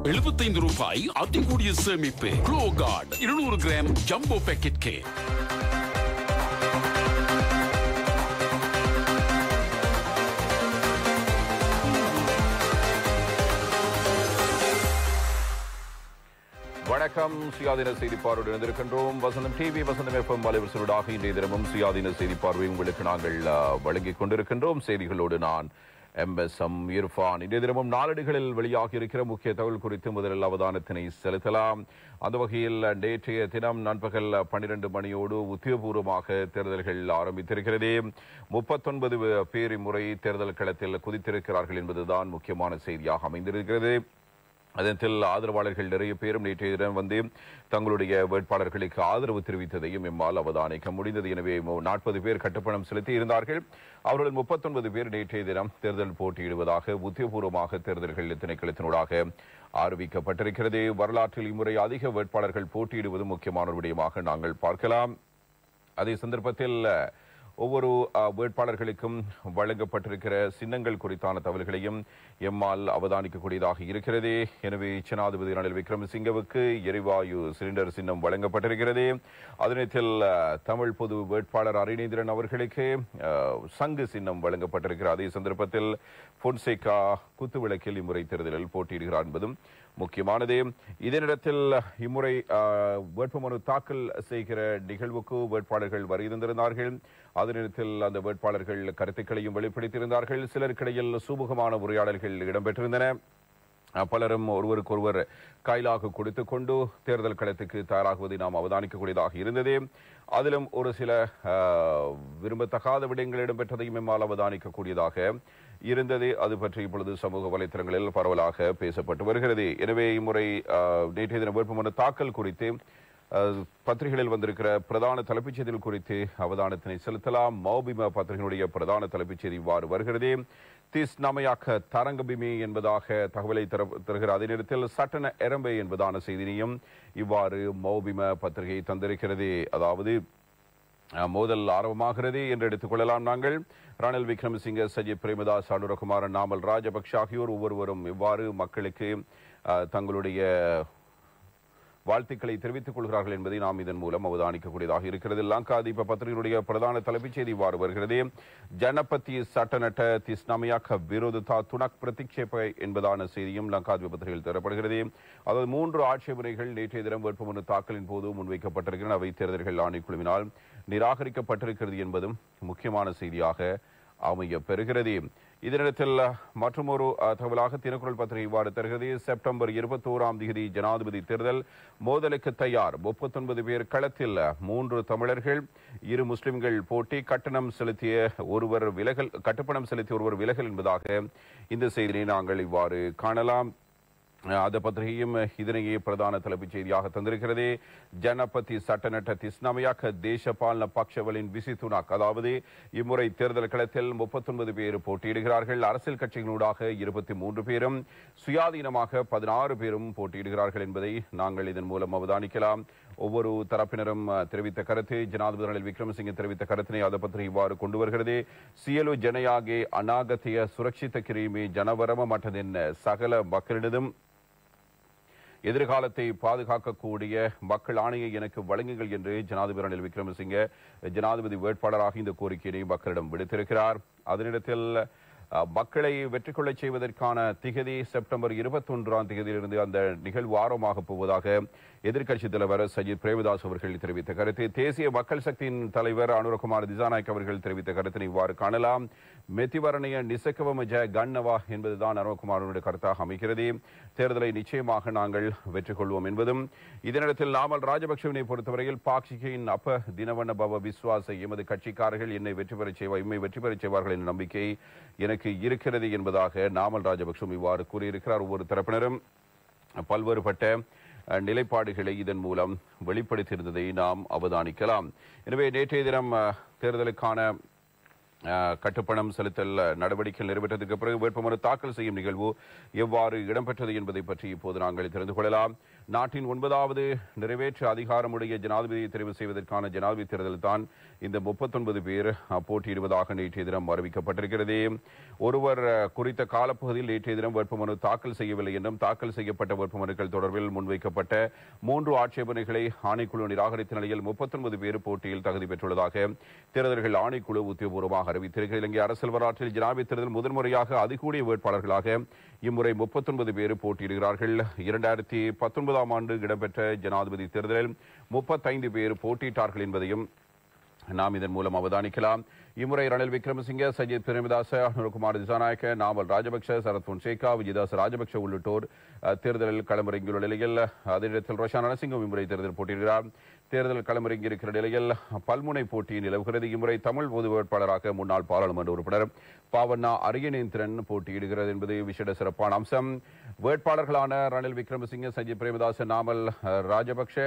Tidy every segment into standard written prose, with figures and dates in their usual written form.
ரூபாய் அதிகூடிய சேமிப்பு. க்ளோ card 200 gram jumbo packet cake. வணக்கம். சுயாதீன செய்தி பார்வையோடு இணைந்திருக்கின்றோம். வசந்தம் டிவி, வசந்தம் எஃப்எம் வலைவரிசையூடாக இன்றைய தினமும் சுயாதீன செய்தி பார்வை உங்களுக்கு நாங்கள் வழங்கிக் கொண்டிருக்கின்றோம். செய்திகளோடு நான் எம் இர்ஃபான். இன்றைய தினமும் நாளேடுகளில் வெளியாகி இருக்கிற முக்கிய தகவல் குறித்து முதலில் அவதானத்தினை செலுத்தலாம். அந்த வகையில் நேற்றைய தினம் நண்பகல் 12 மணியோடு உத்தியோகபூர்வமாக தேர்தல்கள் ஆரம்பித்திருக்கிறது. 39 பேர் இம்முறை தேர்தல் களத்தில் குதித்திருக்கிறார்கள் என்பதுதான் முக்கியமான செய்தியாக அமைந்திருக்கிறது. அதனால் ஆதரவாளர்கள் நிறைய பேரும் நேற்றைய தினம் வந்து தங்களுடைய வேட்பாளர்களுக்கு ஆதரவு தெரிவித்ததையும் எம்மால் அவதானிக்க முடிந்தது. எனவே 40 பேர் கட்டுப்பணம் செலுத்தி இருந்தார்கள். அவர்கள் 39 பேர் நேற்றைய தினம் தேர்தல் போட்டியிடுவதாக உத்தியோகபூர்வமாக தேர்தல்கள் திணைக்களத்தினூடாக அறிவிக்கப்பட்டிருக்கிறது. வரலாற்றில் இம்முறை அதிக வேட்பாளர்கள் போட்டியிடுவது முக்கியமான ஒரு விடயமாக நாங்கள் பார்க்கலாம். அதே சந்தர்ப்பத்தில் ஒவ்வொரு வேட்பாளர்களுக்கும் வழங்கப்பட்டிருக்கிற சின்னங்கள் குறித்தான தகவல்களையும் எம்மால் அவதானிக்கக்கூடியதாக இருக்கிறது. எனவே ஜனாதிபதி ரணில் விக்ரமசிங்கவுக்கு எரிவாயு சிலிண்டர் சின்னம் வழங்கப்பட்டிருக்கிறது. அதனத்தில் தமிழ் பொது வேட்பாளர் அரிநேந்திரன் அவர்களுக்கு சங்கு சின்னம் வழங்கப்பட்டிருக்கிறது. அதே சந்தர்ப்பத்தில் பொன்சேகா குத்துவிளக்கில் இம்முறை தேர்தலில் போட்டியிடுகிறார் என்பதும் முக்கியமானது. இதே நேரத்தில் இம்முறை வேட்புமனு தாக்கல் செய்கிற நிகழ்வுக்கு வேட்பாளர்கள் வருகின்றிருந்தார்கள். அதே நேரத்தில் அந்த வேட்பாளர்கள் கருத்துக்களையும் வெளிப்படுத்தியிருந்தார்கள். சிலருக்கிடையில் சுமூகமான உரையாடல்கள் இடம்பெற்றிருந்தன. பலரும் ஒருவருக்கொருவர் கைலாக கொடுத்துக் கொண்டு தேர்தல் களத்துக்கு தயாராகுவதை நாம் அவதானிக்கக்கூடியதாக இருந்தது. அதிலும் ஒரு சில விரும்பத்தகாத விடயங்கள் இடம்பெற்றதையும் எம்மால் அவதானிக்கக்கூடியதாக இருந்தது. அது பற்றி இப்பொழுது சமூக வலைத்தளங்களில் பரவலாக பேசப்பட்டு வருகிறது. எனவே இம்முறை நேற்றைய தின வேட்புமனு தாக்கல் குறித்து பத்திரிகைகளில் வந்திருக்கிற பிரதான தலைப்புச் செய்திகள் குறித்து அவதானத்தினை செலுத்தலாம். மௌபிம பத்திரிகையினுடைய பிரதான தலைப்புச் செய்தி இவ்வாறு வருகிறது. திஸ் நமையாக்க தரங்கபிமி என்பதாக தகவலை தருகிற அதே நேரத்தில் சட்டன எரம்பை என்பதான செய்தியையும் இவ்வாறு மௌபிம பத்திரிகை தந்திருக்கிறது. அதாவது மோதல் ஆரம்பமாகிறது என்று எடுத்துக் கொள்ளலாம். நாங்கள் ரணில் விக்ரமசிங்க, சஜித் பிரேமதாஸ், அனுரகுமார், நாமல் ராஜபக்ஷ ஆகியோர் ஒவ்வொருவரும் இவ்வாறு மக்களுக்கு தங்களுடைய வாழ்த்துக்களை தெரிவித்துக் கொள்கிறார்கள் என்பதை நாம் இதன் மூலம் அவதானிக்கக்கூடியதாக இருக்கிறது. லங்காதீப பத்திரிகையுடைய பிரதான தலைப்புச் செய்தி இவ்வாறு வருகிறது. ஜனபதி சட்டநட்ட திஸ்னமயாக்க விரோததா துணக் பிரதிக்ஷேப என்பதான செய்தியும் லங்காதீப பத்திரிகையில் தரப்படுகிறது. அதாவது 3 ஆட்சேபனைகள் நேற்றைய தினம் வேட்புமனு தாக்கலின் போது முன்வைக்கப்பட்டிருக்கின்றன. அவை தேர்தல்கள் ஆணைக்குழுவினால் நிராகரிக்கப்பட்டிருக்கிறது என்பதும் முக்கியமான செய்தியாக அமைய பெறுகிறது. இதனிடத்தில் மற்றொரு தகவலாக தினக்குரல் பத்திரிகை இவ்வாறு தருகிறது. செப்டம்பர் 21ஆம் தேதி ஜனாதிபதி தேர்தல் மோதலுக்கு தயார். 39 பேர் களத்தில், 3 தமிழர்கள், 2 முஸ்லிம்கள் போட்டி. கட்டணம் செலுத்திய ஒருவர் விலகல் என்பதாக இந்த செய்தியை நாங்கள் இவ்வாறு காணலாம். அந்த பத்திரிகையும் இதனையே பிரதான தலைப்புச் செய்தியாக தந்திருக்கிறது. ஜனபதி சட்டநட்ட திஸ்னமயாக்க தேசபாலன பக்ஷவலின் விசித்துனாக். அதாவது இம்முறை தேர்தல் களத்தில் 39 பேர் போட்டியிடுகிறார்கள். அரசியல் கட்சிகளூடாக 23 பேரும், சுயாதீனமாக 16 பேரும் போட்டியிடுகிறார்கள் என்பதை நாங்கள் இதன் மூலம் அவதானிக்கலாம். ஒவ்வொரு தரப்பினரும் தெரிவித்த கருத்து, ஜனாதிபதி ரணில் விக்ரமசிங்கே தெரிவித்த கருத்தினை அந்த பத்திரிகை இவ்வாறு கொண்டு வருகிறது. சியலு ஜனயாகே அநாகத்திய சுரட்சித்த கிரீமி ஜனவரம மட்டதென்ன சகல மக்களிடதும் எதிர்காலத்தை பாதுகாக்கக்கூடிய மக்கள் ஆணையை எனக்கு வழங்குங்கள் என்று ஜனாதிபதி ரணில் விக்ரமசிங்கே ஜனாதிபதி வேட்பாளராக இந்த கோரிக்கையை மக்களிடம் விடுத்திருக்கிறார். அதனிடத்தில் மக்களை வெற்றி கொள்ளச் செய்வதற்கான திகதி செப்டம்பர் 21ஆம் தேதியிலிருந்து அந்த நிகழ்வு ஆரம்பமாக போவதாக எதிர்க்கட்சித் தலைவர் சஜித் பிரேமதாஸ் அவர்கள் தெரிவித்த கருத்து. தேசிய மக்கள் சக்தியின் தலைவர் அனுரகுமார் திசாநாயக் அவர்கள் தெரிவித்த கருத்தினை இவ்வாறு காணலாம். மெத்திவரணைய நிசக்கவம ஜ கண்ணவா என்பதுதான் அனுரகுமாரனுடைய கருத்தாக அமைகிறது. தேர்தலை நிச்சயமாக நாங்கள் வெற்றி கொள்வோம் என்பதும், இதனிடத்தில் நாமல் ராஜபக்சவினை பொறுத்தவரையில் பாக்ஷிகையின் அப்ப தினவண்ண பவ விஸ்வாச எமது கட்சிக்காரர்கள் இம்மை வெற்றி பெறச் செய்வார்கள் என்ற நம்பிக்கை எனக்கு இருக்கிறது என்பதாக நாமல் ராஜபக்சம் இவ்வாறு கூறியிருக்கிறார். ஒவ்வொரு தரப்பினரும் பல்வேறுபட்ட நிலைப்பாடுகளை இதன் மூலம் வெளிப்படுத்தியிருந்ததை நாம் அவதானிக்கலாம். எனவே நேற்றைய தினம் தேர்தலுக்கான கட்டுப்பணம் செலுத்தல் நடவடிக்கைகள் நிறைவேற்றதுக்கு பிறகு வேட்புமனு தாக்கல் செய்யும் நிகழ்வு எவ்வாறு இடம்பெற்றது என்பதை பற்றி இப்போது நாங்கள் தெரிந்து கொள்ளலாம். நாட்டின் 9வது நிறைவேற்று அதிகாரமுடைய ஜனாதிபதியை தெரிவு செய்வதற்கான ஜனாதிபதி தேர்தல் தான் இந்த 39 பேர் போட்டியிடுவதாக நேற்றைய தினம் அறிவிக்கப்பட்டிருக்கிறது. ஒருவர் குறித்த காலப்பகுதியில் நேற்றைய தினம் வேட்புமனு தாக்கல் செய்யவில்லை என்றும் தாக்கல் செய்யப்பட்ட வேட்புமனுக்கள் தொடர்பில் முன்வைக்கப்பட்ட 3 ஆட்சேபனைகளை ஆணைக்குழு நிராகரித்த நிலையில் 39 பேர் போட்டியில் தகுதி பெற்றுள்ளதாக தேர்தல்கள் ஆணைக்குழு உத்தியோகபூர்வமாக அறிவித்திருக்கிறது. இலங்கை அரசியல் வரலாற்றில் ஜனாதிபதி தேர்தல் முதன்முறையாக அதிகூடிய வேட்பாளர்களாக இம்முறை 39 பேர் போட்டியிடுகிறார்கள். 2019ஆம் ஆண்டு இடம்பெற்ற ஜனாதிபதி தேர்தலில் 35 பேர் போட்டியிட்டார்கள் என்பதையும் நாம் இதன் மூலம் அவதானிக்கலாம். இம்முறை ரணில் விக்ரமசிங்க, சஜித் பிரேமதாச, அனுரகுமார் திசாநாயக்க, நாமல் ராஜபக்ஷ, சரத் பொன்சேகா, விஜயதாஸ் ராஜபக்ஷ உள்ளிட்டோர் தேர்தலில் களமிறங்கியுள்ள நிலையில் அதே இடத்தில் ரோஷான் ரணசிங்கம் இம்முறை தேர்தல் போட்டியிடுகிறார். தேர்தல் களமிறங்கி இருக்கிற நிலையில் பல்முனை போட்டி நிலவுகிறது. இம்முறை தமிழ் பொது வேட்பாளராக முன்னாள் பாராளுமன்ற உறுப்பினர் பாவண்ணா அரியநேந்திரன் போட்டியிடுகிறது என்பது விசேட சிறப்பான அம்சம். வேட்பாளர்களான ரணில் விக்ரமசிங்க, சஜித் பிரேமதாச, நாமல் ராஜபக்ஷ,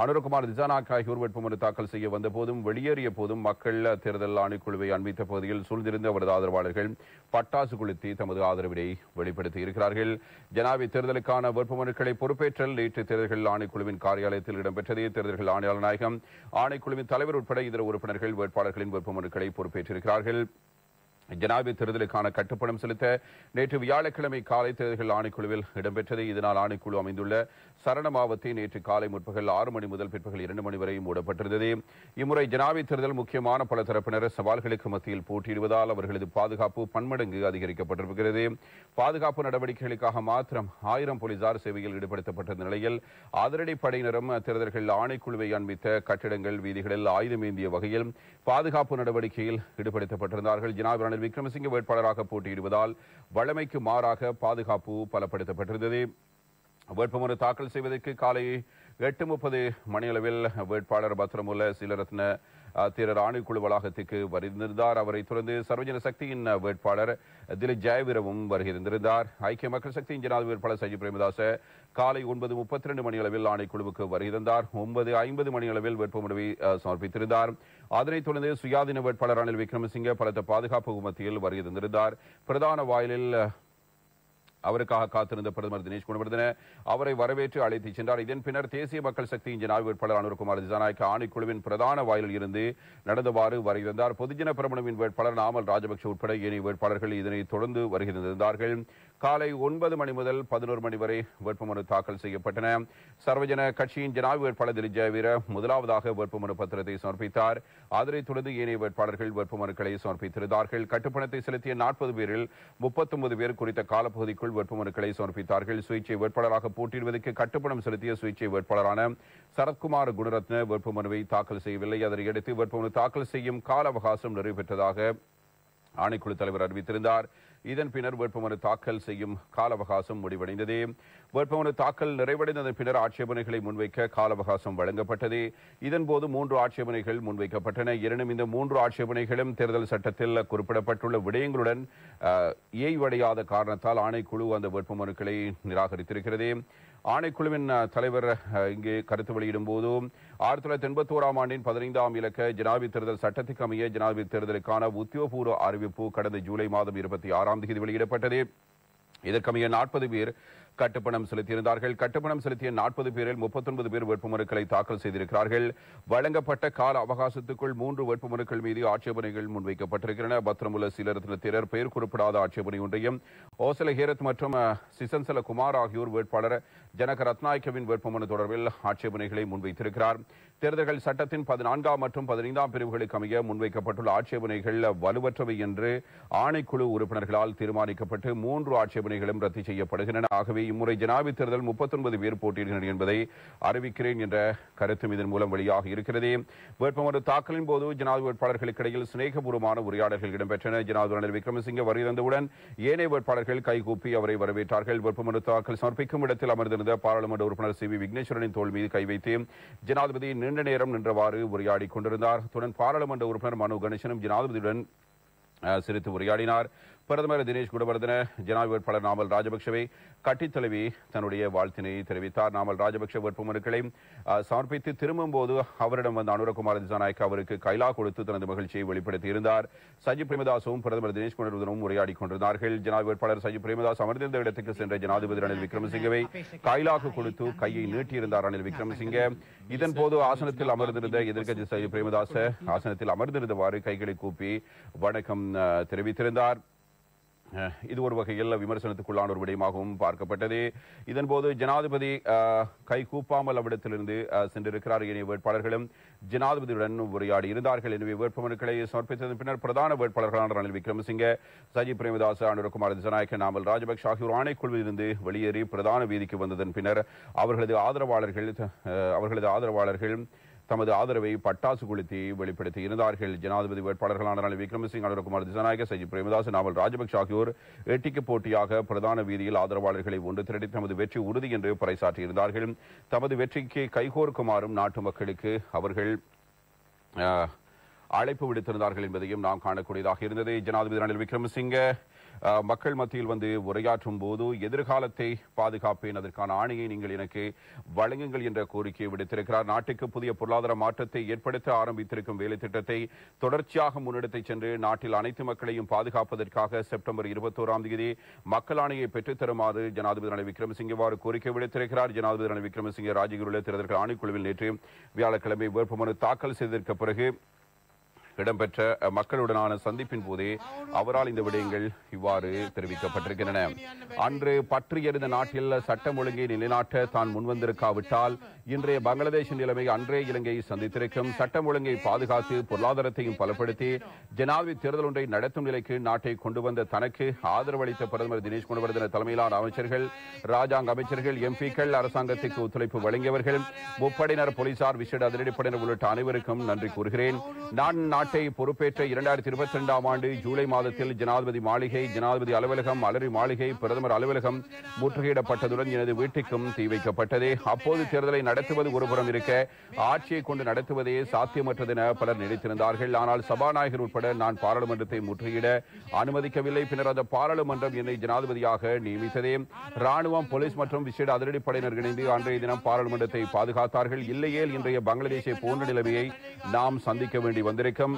அனுரகுமார் திசாநாயக்க ஆகியோர் வேட்புமனு தாக்கல் செய்ய வந்த போதும் வெளியேறிய போதும் மக்கள் தேர்தல் ஆணைக்குழுவை அண்மித்த பகுதியில் சூழ்ந்திருந்த அவரது ஆதரவாளர்கள் பட்டாசு கொளுத்தி தமது ஆதரவினை வெளிப்படுத்தி இருக்கிறார்கள். ஜனாதிபதி தேர்தலுக்கான வேட்புமனுக்களை பொறுப்பேற்றல் நேற்று தேர்தல்கள் ஆணைக்குழுவின் காரியாலயத்தில் இடம்பெற்றது. தேர்தல்கள் ஆணையாளர் நாயகம், ஆணைக்குழுவின் தலைவர் உட்பட இதர உறுப்பினர்கள் வேட்பாளர்களின் வேட்புமனுக்களை பொறுப்பேற்றிருக்கிறார்கள். ஜனாதிபதி தேர்தலுக்கான கட்டுப்பணம் செலுத்த நேற்று வியாழக்கிழமை காலை தேர்தல்கள் ஆணைக்குழுவில் இடம்பெற்றது. இதனால் ஆணைக்குழு அமைந்துள்ள சரண மாவத்தை நேற்று காலை முற்பகல் 6 மணி முதல் பிற்பகல் 2 மணி வரை மூடப்பட்டிருந்தது. இம்முறை ஜனாதிபதி தேர்தல் முக்கியமான பல தரப்பினர் சவால்களுக்கு மத்தியில் போட்டியிடுவதால் அவர்களது பாதுகாப்பு பன்மடங்கு அதிகரிக்கப்பட்டிருக்கிறது. பாதுகாப்பு நடவடிக்கைகளுக்காக மாத்திரம் 1000 போலீசார் சேவையில் ஈடுபடுத்தப்பட்ட நிலையில் அதிரடிப்படையினரும் தேர்தல்கள் ஆணைக்குழுவை அண்மித்த கட்டிடங்கள், வீதிகளில் ஆயுதமேந்திய வகையில் பாதுகாப்பு நடவடிக்கையில் ஈடுபடுத்தப்பட்டிருந்தார்கள். ஜனாதிபதி விக்ரமசிங்க வேட்பாளராக போட்டியிடுவதால் வழமைக்கு மாறாக பாதுகாப்பு பலப்படுத்தப்பட்டிருந்தது. வேட்புமனு தாக்கல் செய்வதற்கு காலை 8:30 மணியளவில் வேட்பாளர் பத்ரமுல்ல சீலரத்ன தேரர் ஆணைக்குழு வளாகத்துக்கு வருகின்றிருந்தார். அவரை தொடர்ந்து சர்வஜன சக்தியின் வேட்பாளர் திலீப் ஜெயவீரவும் வருகின்றிருந்தார். ஐக்கிய மக்கள் சக்தியின் ஜனாதிபதி வேட்பாளர் சஜித் பிரேமதாச காலை 9:32 மணியளவில் ஆணைக்குழுவுக்கு வருகின்றார். 9:50 மணியளவில் வேட்புமனுவை சமர்ப்பித்திருந்தார். அதனைத் தொடர்ந்து சுயாதீன வேட்பாளர் ரணில் விக்ரமசிங்க பலத்த பாதுகாப்பு மத்தியில் வருகின்றிருந்தார். பிரதான வாயிலில் அவருக்காக காத்திருந்த பிரதமர் தினேஷ் குணவர்தன அவரை வரவேற்று அழைத்துச் சென்றார். இதன் பின்னர் தேசிய மக்கள் சக்தியின் ஜனாதிபதி வேட்பாளர் அனுரகுமார் திசாநாயக்க ஆணைக்குழுவின் பிரதான வாயிலில் இருந்து நடந்தவாறு வருகிறார். பொதுஜன பிரமுனவின் வேட்பாளர் நாமல் ராஜபக்ஷ உட்பட ஏனைய வேட்பாளர்கள் இதனை தொடர்ந்து வருகின்றார்கள். காலை 9 மணி முதல் 11 மணி வரை வேட்புமனு தாக்கல் செய்யப்பட்டன. சர்வஜன கட்சியின் ஜனாதிபதி வேட்பாளர் திலீப் ஜெயவீர முதலாவதாக வேட்புமனு பத்திரத்தை சமர்ப்பித்தார். அதனைத் தொடர்ந்து ஏனைய வேட்பாளர்கள் வேட்புமனுக்களை சமர்ப்பித்திருந்தார்கள். கட்டுப்பணத்தை செலுத்திய 40 பேரில் 39 பேர் குறித்த காலப்பகுதிக்குள் வேட்புமனுக்களை சமர்ப்பித்தார்கள். சுயேட்சை வேட்பாளராக போட்டியிடுவதற்கு கட்டுப்பணம் செலுத்திய சுயேட்சை வேட்பாளரான சரத்குமார் குணரத்ன வேட்புமனுவை தாக்கல் செய்யவில்லை. அதனையடுத்து வேட்புமனு தாக்கல் செய்யும் கால அவகாசம் நிறைவேற்றதாக ஆணைக்குழு தலைவர் அறிவித்திருந்தார். இதன் பின்னர் வேட்புமனு தாக்கல் செய்யும் கால அவகாசம் முடிவடைந்தது. வேட்புமனு தாக்கல் நிறைவடைந்ததன் பின்னர் ஆட்சேபனைகளை முன்வைக்க கால அவகாசம் வழங்கப்பட்டது. இதன்போது 3 ஆட்சேபனைகள் முன்வைக்கப்பட்டன. எனினும் இந்த 3 ஆட்சேபனைகளும் தேர்தல் சட்டத்தில் குறிப்பிடப்பட்டுள்ள விடயங்களுடன் ஏய்வடையாத காரணத்தால் ஆணைக்குழு அந்த வேட்புமனுக்களை நிராகரித்திருக்கிறது. ஆணைக்குழுவின் தலைவர் இங்கே கருத்து வெளியிடும் போது 1981ஆம் ஆண்டின் 15ஆம் இலக்க ஜனாதிபதி தேர்தல் சட்டத்துக்கு அமைய ஜனாதிபதி தேர்தலுக்கான உத்தியோகபூர்வ அறிவிப்பு கடந்த ஜூலை மாதம் 26ஆம் தேதி வெளியிடப்பட்டது. இதற்கமைய 40 பேர் கட்டுப்பணம் செலுத்தியிருந்தார்கள். கட்டுப்பணம் செலுத்திய 40 பேரில் 39 பேர் வேட்புமனுக்களை தாக்கல் செய்திருக்கிறார்கள். வழங்கப்பட்ட கால அவகாசத்துக்குள் 3 வேட்புமனுக்கள் மீது ஆட்சேபனைகள் முன்வைக்கப்பட்டிருக்கின்றன. பத்ரமுல்ல சீலரத்ன தேரர் பெயர் குறிப்பிடாத ஆட்சேபனை ஒன்றையும், ஓசல ஹேரத் மற்றும் சிசன்சல குமார் ஆகியோர் வேட்பாளர் ஜனக ரத்நாயக்கவின் வேட்புமனு தொடர்பில் ஆட்சேபனைகளை முன்வைத்திருக்கிறார். தேர்தல்கள் சட்டத்தின் 14ஆம் மற்றும் 15ஆம் பிரிவுகளுக்கு அமைய முன்வைக்கப்பட்டுள்ள ஆட்சேபனைகள் வலுவற்றவை என்று ஆணைக்குழு உறுப்பினர்களால் தீர்மானிக்கப்பட்டு 3 ஆட்சேபனைகளும் ரத்து செய்யப்படுகின்றன. ஆகவே இம்முறை ஜனாதிபதி தேர்தல் 39 பேர் போட்டியிடுகின்றனர் என்பதை அறிவிக்கிறேன் என்ற கருத்தும் இதன் மூலம் வெளியாக இருக்கிறது. வேட்புமனு தாக்கலின் போது ஜனாதிபதி வேட்பாளர்களுக்கு இடையில் சிநேகபூர்வமான உரையாடல்கள் இடம்பெற்றன. ஜனாதிபதி ரணில் விக்ரமசிங்க வருகிறந்தவுடன் ஏனைய வேட்பாளர்கள் கைகூப்பி அவரை வரவேற்றார்கள். வேட்புமனு தாக்கல் சமர்ப்பிக்கும் இடத்தில் அமர்ந்திருந்த பாராளுமன்ற உறுப்பினர் சி வி விக்னேஸ்வரனின் தோள் மீது கை வைத்து ஜனாதிபதி நீண்ட நேரம் நின்றவாறு உரையாடிக் கொண்டிருந்தார். பாராளுமன்ற உறுப்பினர் மனு கணேசனும் ஜனாதிபதியுடன் சிரித்து உரையாடினார். பிரதமர் தினேஷ் குணவர்தன ஜனாதிபதி வேட்பாளர் நாமல் ராஜபக்சவை கட்டித்தழுவி தன்னுடைய வாழ்த்தினை தெரிவித்தார். நாமல் ராஜபக்ச வேட்புமனுக்களை சமர்ப்பித்து திரும்பும் போது அவரிடம் வந்த அனுரகுமார் திசாநாயக்க அவருக்கு கைலா கொடுத்து தனது மகிழ்ச்சியை வெளிப்படுத்தியிருந்தார். சஜித் பிரேமதாசும் பிரதமர் தினேஷ் குணவர்தனும் உரையாடி கொண்டிருந்தார்கள். ஜனாதிபதி வேட்பாளர் சஜித் பிரேமதாஸ் அமர்ந்திருந்த இடத்துக்கு சென்ற ஜனாதிபதி ரணில் விக்ரமசிங்கவை கைலாக கொடுத்து கையை நீட்டியிருந்தார் ரணில் விக்ரமசிங்கே. இதன் போது ஆசனத்தில் அமர்ந்திருந்த எதிர்க்கட்சி சஜித் பிரேமதாச ஆசனத்தில் அமர்ந்திருந்தவாறு கைகளை கூப்பி வணக்கம் தெரிவித்திருந்தார். இது ஒரு வகையில் விமர்சனத்துக்குள்ளான ஒரு விடயமாகவும் பார்க்கப்பட்டது. இதன்போது ஜனாதிபதி கை கூப்பாமல் அவ்விடத்திலிருந்து சென்றிருக்கிறார். ஏனைய வேட்பாளர்களும் ஜனாதிபதியுடன் உரையாடி இருந்தார்கள். எனவே வேட்புமனுக்களை சமர்ப்பித்ததன் பின்னர் பிரதான வேட்பாளர்களான ரணில் விக்ரமசிங்கே, சஜித் பிரேமதாச, அனுரகுமார் திசாநாயக்க, நாமல் ராஜபக்ஷ ஆகியோர் ஆணைக்குழுவிலிருந்து வெளியேறி பிரதான வீதிக்கு வந்ததன் பின்னர் அவர்களது ஆதரவாளர்கள் தமது ஆதரவை பட்டாசு கொளுத்தி வெளிப்படுத்தி இருந்தார்கள். ஜனாதிபதி வேட்பாளர்களான ரணில் விக்ரமசிங்க, அனுரகுமார் திசாநாயக்க, சஜித் பிரேமதாஸ், நாமல் ராஜபக்ஷ ஆகியோர் எட்டிக்கு போட்டியாக பிரதான வீதியில் ஆதரவாளர்களை ஒன்று திரட்டி தமது வெற்றி உறுதி என்று பறைசாற்றியிருந்தார்கள். தமது வெற்றிக்கு கைகோர்க்குமாறும் நாட்டு மக்களுக்கு அவர்கள் அழைப்பு விடுத்திருந்தார்கள் என்பதையும் நாம் காணக்கூடியதாக இருந்தது. ஜனாதிபதி ரணில் விக்ரமசிங்கே மக்கள் மத்தியில் வந்து உரையாற்றும் போது எதிர்காலத்தை பாதுகாப்பேன், அதற்கான ஆணையை நீங்கள் எனக்கு வழங்குங்கள் என்ற கோரிக்கையை விடுத்திருக்கிறார். நாட்டுக்கு புதிய பொருளாதார மாற்றத்தை ஏற்படுத்த ஆரம்பித்திருக்கும் வேலை திட்டத்தை தொடர்ச்சியாக முன்னெடுத்து சென்று நாட்டில் அனைத்து மக்களையும் பாதுகாப்பதற்காக செப்டம்பர் 21 மக்கள் ஆணையை பெற்றுத் தருமாறு ஜனாதிபதி ரணில் விக்ரமசிங்கே கோரிக்கை விடுத்திருக்கிறார். ஜனாதிபதி ரணில் விக்ரமசிங்கே ராஜகிரியில் தேர்தல்கள் ஆணைக்குழுவில் நேற்று வியாழக்கிழமை வேட்புமனு தாக்கல் செய்ததற்கு பிறகு இடம்பெற்ற மக்களுடனான சந்திப்பின் போதே அவரால் இந்த விடயங்கள் இவ்வாறு தெரிவிக்கப்பட்டிருக்கின்றன. அன்று பற்றியறிந்த நாட்டில் சட்டம் ஒழுங்கை நிலைநாட்ட தான் முன்வந்திருக்காவிட்டால் இன்றைய பங்களாதேஷ் நிலைமை அன்றே இலங்கையை சந்தித்திருக்கும். சட்டம் ஒழுங்கை பாதுகாத்து பொருளாதாரத்தையும் பலப்படுத்தி ஜனாதிபதி தேர்தல் ஒன்றை நடத்தும் நிலைக்கு நாட்டை கொண்டு வந்த தனக்கு ஆதரவளித்த பிரதமர் தினேஷ் குணவர்தன தலைமையிலான அமைச்சர்கள், ராஜாங்க அமைச்சர்கள், எம்பிக்கள், அரசாங்கத்துக்கு ஒத்துழைப்பு வழங்கியவர்கள், முப்படையினர், போலீசார், விசேட அதிரடிப்படையினர் உள்ளிட்ட அனைவருக்கும் நன்றி கூறுகிறேன். நான் நாட்டை பொறுப்பேற்ற 2022 ஜூலை மாதத்தில் ஜனாதிபதி மாளிகை, ஜனாதிபதி அலுவலகம், அலரி மாளிகை, பிரதமர் அலுவலகம் முற்றுகையிடப்பட்டதுடன் எனது வீட்டுக்கும் தீ வைக்கப்பட்டது. அப்போது தேர்தலை நடத்துவது ஒருபுறம் இருக்க ஆட்சியை கொண்டு நடத்துவதே சாத்தியமற்றது என பலர் நினைத்திருந்தார்கள். ஆனால் சபாநாயகர் உட்பட நான் பாராளுமன்றத்தை முற்றுகையிட அனுமதிக்கவில்லை. பின்னர் அந்த பாராளுமன்றம் என்னை ஜனாதிபதியாக நியமித்ததே. ராணுவம், போலீஸ் மற்றும் விசேட அதிரடிப்படையினர் இணைந்து அன்றைய தினம் பாராளுமன்றத்தை பாதுகாத்தார்கள். இல்லையேல் இன்றைய பங்களாதேஷை போன்ற நிலைமையை நாம் சந்திக்க வேண்டி வந்திருக்கும்.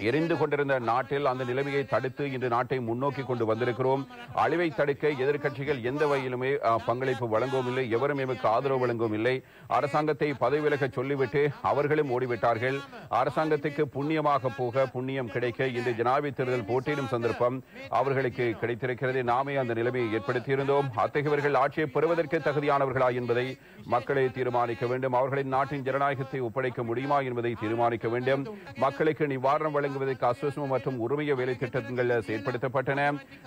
எரிந்து கொண்டிருந்த நாட்டில் அந்த நிலைமையை தடுத்து இன்று நாட்டை முன்னோக்கி கொண்டு வந்திருக்கிறோம். அழிவை தடுக்க எதிர்க்கட்சிகள் எந்த வகையிலுமே பங்களிப்பு வழங்கவும் இல்லை, எவரும் எமக்கு ஆதரவு வழங்கவும் இல்லை. அரசாங்கத்தை பதவி விலக சொல்லிவிட்டு அவர்களும் ஓடிவிட்டார்கள். அரசாங்கத்துக்கு புண்ணியமாக போக புண்ணியம் கிடைக்க இன்று ஜனாதிபதி தேர்தல் போட்டியிடும் சந்தர்ப்பம் அவர்களுக்கு கிடைத்திருக்கிறது. நாமே அந்த நிலைமையை ஏற்படுத்தியிருந்தோம். அத்தகையவர்கள் ஆட்சியை பெறுவதற்கு தகுதியானவர்களா என்பதை மக்களை தீர்மானிக்க வேண்டும். அவர்களின் நாட்டின் ஜனநாயகத்தை ஒப்படைக்க முடியுமா என்பதை தீர்மானிக்க வேண்டும். மக்களுக்கு நிவாரணம் வழங்குவதற்கு அஸ்வசம மற்றும் உரிமைய வேலை திட்டங்கள் செயல்படுத்தப்பட்டன.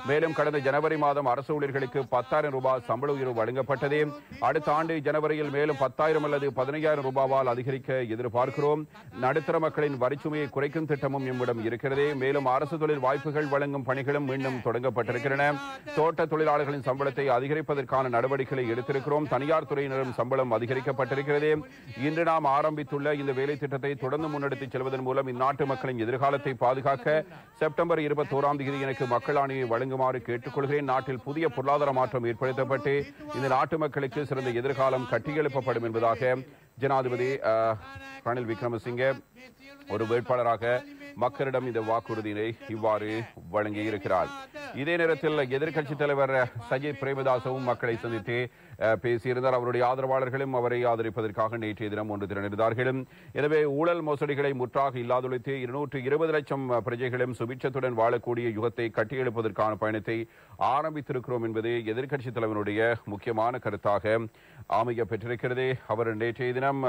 மேலும் கடந்த ஜனவரி மாதம் அரசு ஊழியர்களுக்கு 10,000 ரூபாய் சம்பள உயர்வு வழங்கப்பட்டது. அடுத்த ஆண்டு ஜனவரியில் மேலும் 10,000 அல்லது 15,000 ரூபாயால் அதிகரிக்க எதிர்பார்க்கிறோம். நடுத்தர மக்களின் வரிச்சுமையை குறைக்கும் திட்டமும் நம்மிடம் இருக்கிறது. மேலும் அரசு தொழில் வாய்ப்புகள் வழங்கும் பணிகளும் மீண்டும் தொடங்கப்பட்டிருக்கின்றன. தோட்ட தொழிலாளர்களின் சம்பளத்தை அதிகரிப்பதற்கான நடவடிக்கைகளை எடுத்திருக்கிறோம். தனியார் துறையினரும் சம்பளம் அதிகரிக்கப்பட்டிருக்கிறது. இன்று நாம் ஆரம்பித்துள்ள இந்த வேலை திட்டத்தை தொடர்ந்து முன்னெடுத்து செல்வதன் மூலம் இந்நாட்டு மக்களின் எதிர்காலத்தை பாதுகாக்க செப்டம்பர் 21 எனக்கு மக்கள் ஆணையை வழங்குமாறு கேட்டுக்கொள்கிறேன். நாட்டில் புதிய பொருளாதார மாற்றம் ஏற்படுத்தப்பட்டு இந்த நாட்டு மக்களுக்கு சிறந்த எதிர்காலம் கட்டியெழுப்பப்படும் என்பதாக ஜனாதிபதி ரணில் விக்ரமசிங்கே ஒரு வேட்பாளராக மக்களிடம் இந்த வாக்குறுதியை இவ்வாறு வழங்கியிருக்கிறார். இதே நேரத்தில் எதிர்க்கட்சித் தலைவர் சஜித் பிரேமதாசவும் மக்களை சந்தித்து பேசியிருந்தார். அவருடைய ஆதரவாளர்களும் அவரை ஆதரிப்பதற்காக நேற்றைய தினம் ஒன்று திரண்டிருந்தார்கள். எனவே ஊழல் மோசடிகளை முற்றாக இல்லாதொழித்து 220 லட்சம் பிரஜைகளும் சுபிட்சத்துடன் வாழக்கூடிய யுகத்தை கட்டியெழுப்பதற்கான பயணத்தை ஆரம்பித்திருக்கிறோம் என்பது எதிர்க்கட்சித் தலைவருடைய முக்கியமான கருத்தாக அமைய பெற்றிருக்கிறது. அவர் நேற்றைய தினம்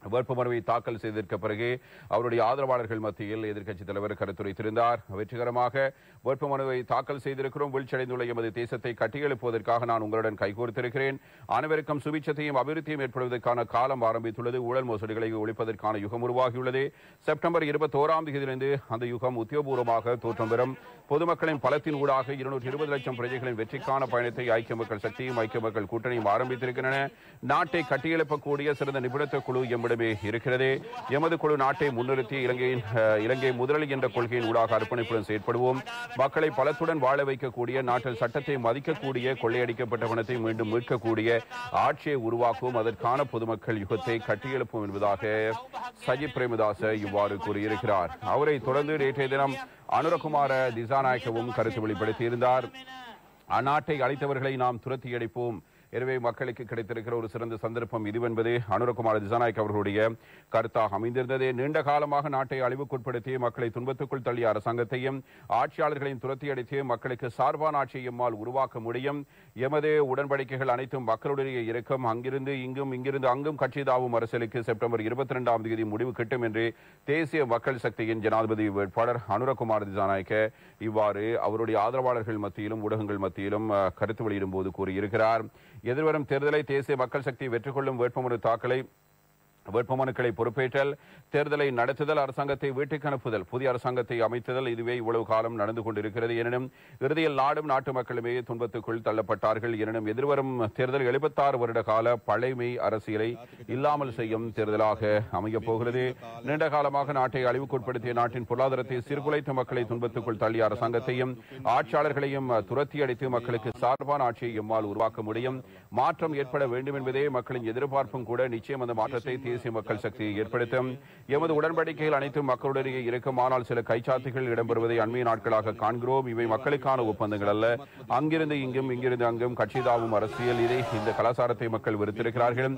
வேட்புமனுவை தாக்கல் செய்ததற்கு பிறகு அவருடைய ஆதரவாளர்கள் மத்தியில் எதிர்க்கட்சித் தலைவர் கருத்துரைத்திருந்தார். வெற்றிகரமாக வேட்புமனுவை தாக்கல் செய்திருக்கிறோம். வீழ்ச்சியடைந்துள்ள எமது தேசத்தை கட்டியெழுப்புவதற்காக நான் உங்களுடன் கைகோர்த்திருக்கிறேன். அனைவருக்கும் சுபிட்சத்தையும் அபிவிருத்தியும் ஏற்படுவதற்கான காலம் ஆரம்பித்துள்ளது. ஊழல் மோசடிகளை ஒழிப்பதற்கான யுகம் உருவாகியுள்ளது. செப்டம்பர் 21 அந்த யுகம் உத்தியோகபூர்வமாக தோற்றம் பெறும். பொதுமக்களின் பலத்தின் ஊடாக 220 லட்சம் பிரஜைகளின் வெற்றிக்கான பயணத்தை ஐக்கிய மக்கள் சக்தியும் ஐக்கிய மக்கள் கூட்டணியும் ஆரம்பித்திருக்கின்றன. நாட்டை கட்டியெழுப்பக்கூடிய சிறந்த நிபுணத்துவ குழு நம்மிடமே இருக்கிறது. எமது குழு நாட்டை முன்னிறுத்தி இலங்கை முதலி என்ற கொள்கையின் ஊடாக அர்ப்பணிப்புடன் செயற்படுவோம். மக்களை பலத்துடன் வாழ வைக்கக்கூடிய, நாட்டில் சட்டத்தை மதிக்கக்கூடிய, கொள்ளையடிக்கப்பட்ட பணத்தை மீண்டும் மீட்கக்கூடிய ஆட்சியை உருவாக்குவோம். அதற்கான பொதுமக்கள் யுகத்தை கட்டியெழுப்போம் என்பதாக சஜித் பிரேமதாச இவ்வாறு கூறியிருக்கிறார். அவரை தொடர்ந்து நேற்றைய தினம் அனுரகுமார திசாநாயக்கவும் கருத்து வெளிப்படுத்தியிருந்தார். அந்நாட்டை அழைத்தவர்களை நாம் துரத்தி அடிப்போம். எனவே மக்களுக்கு கிடைத்திருக்கிற ஒரு சிறந்த சந்தர்ப்பம் இதுவென்பது அனுரகுமார திசாநாயக் அவர்களுடைய கருத்தாக அமைந்திருந்தது. நீண்ட காலமாக நாட்டை அழிவுக்குட்படுத்தி மக்களை துன்பத்துக்குள் தள்ளிய அரசாங்கத்தையும் ஆட்சியாளர்களையும் துரத்தி அடித்து மக்களுக்கு சார்பான ஆட்சியை எம்மால் உருவாக்க முடியும். எமது உடன்படிக்கைகள் அனைத்தும் மக்களுடைய இருக்கும். அங்கிருந்து இங்கும் இங்கிருந்து அங்கும் கட்சி தாவும் அரசியலுக்கு செப்டம்பர் 22ஆம் தேதி முடிவு கிட்டும் என்று தேசிய மக்கள் சக்தியின் ஜனாதிபதி வேட்பாளர் அனுரகுமார திசாநாயக்க இவ்வாறு அவருடைய ஆதரவாளர்கள் மத்தியிலும் ஊடகங்கள் மத்தியிலும் கருத்து வெளியிடும் போது கூறியிருக்கிறார். எதிர்வரும் தேர்தலை தேசிய மக்கள் சக்தி வெற்றி கொள்ளும் வேட்புமனுக்களை பொறுப்பேற்றல், தேர்தலை நடத்துதல், அரசாங்கத்தை வீட்டுக்கு அனுப்புதல், புதிய அரசாங்கத்தை அமைத்துதல், இதுவே இவ்வளவு காலம் நடந்து கொண்டிருக்கிறது. எனினும் இறுதியில் நாடும் நாட்டு மக்களுமே துன்பத்துக்குள் தள்ளப்பட்டார்கள். எனினும் எதிர்வரும் தேர்தல் 76 வருட கால பழைமை அரசியலை இல்லாமல் செய்யும் தேர்தலாக அமையப் போகிறது. நீண்ட காலமாக நாட்டை அழிவுக்குட்படுத்திய, நாட்டின் பொருளாதாரத்தை சீர்குலைத்த, மக்களை துன்பத்துக்குள் தள்ளிய அரசாங்கத்தையும் ஆட்சியாளர்களையும் துரத்தி அடித்து மக்களுக்கு சார்பான ஆட்சியை எம்மால் உருவாக்க முடியும். மாற்றம் ஏற்பட வேண்டும் என்பதே மக்களின் எதிர்பார்ப்பும் கூட. நிச்சயம் அந்த மாற்றத்தை தேசிய மக்கள் சக்தியை ஏற்படுத்தும். எமது உடன்படிக்கைகள் அனைத்தும் மக்களுடைய இருக்கும். ஆனால் சில கைச்சாத்துகள் இடம்பெறுவதை அண்மைய நாட்களாக காண்கிறோம். இவை மக்களுக்கான ஒப்பந்தங்கள் அல்ல. அங்கிருந்து இங்கும் இங்கிருந்து அங்கும் கட்சிதாவும் அரசியல். இதை இந்த கலாச்சாரத்தை மக்கள் வெறுத்திருக்கிறார்கள்.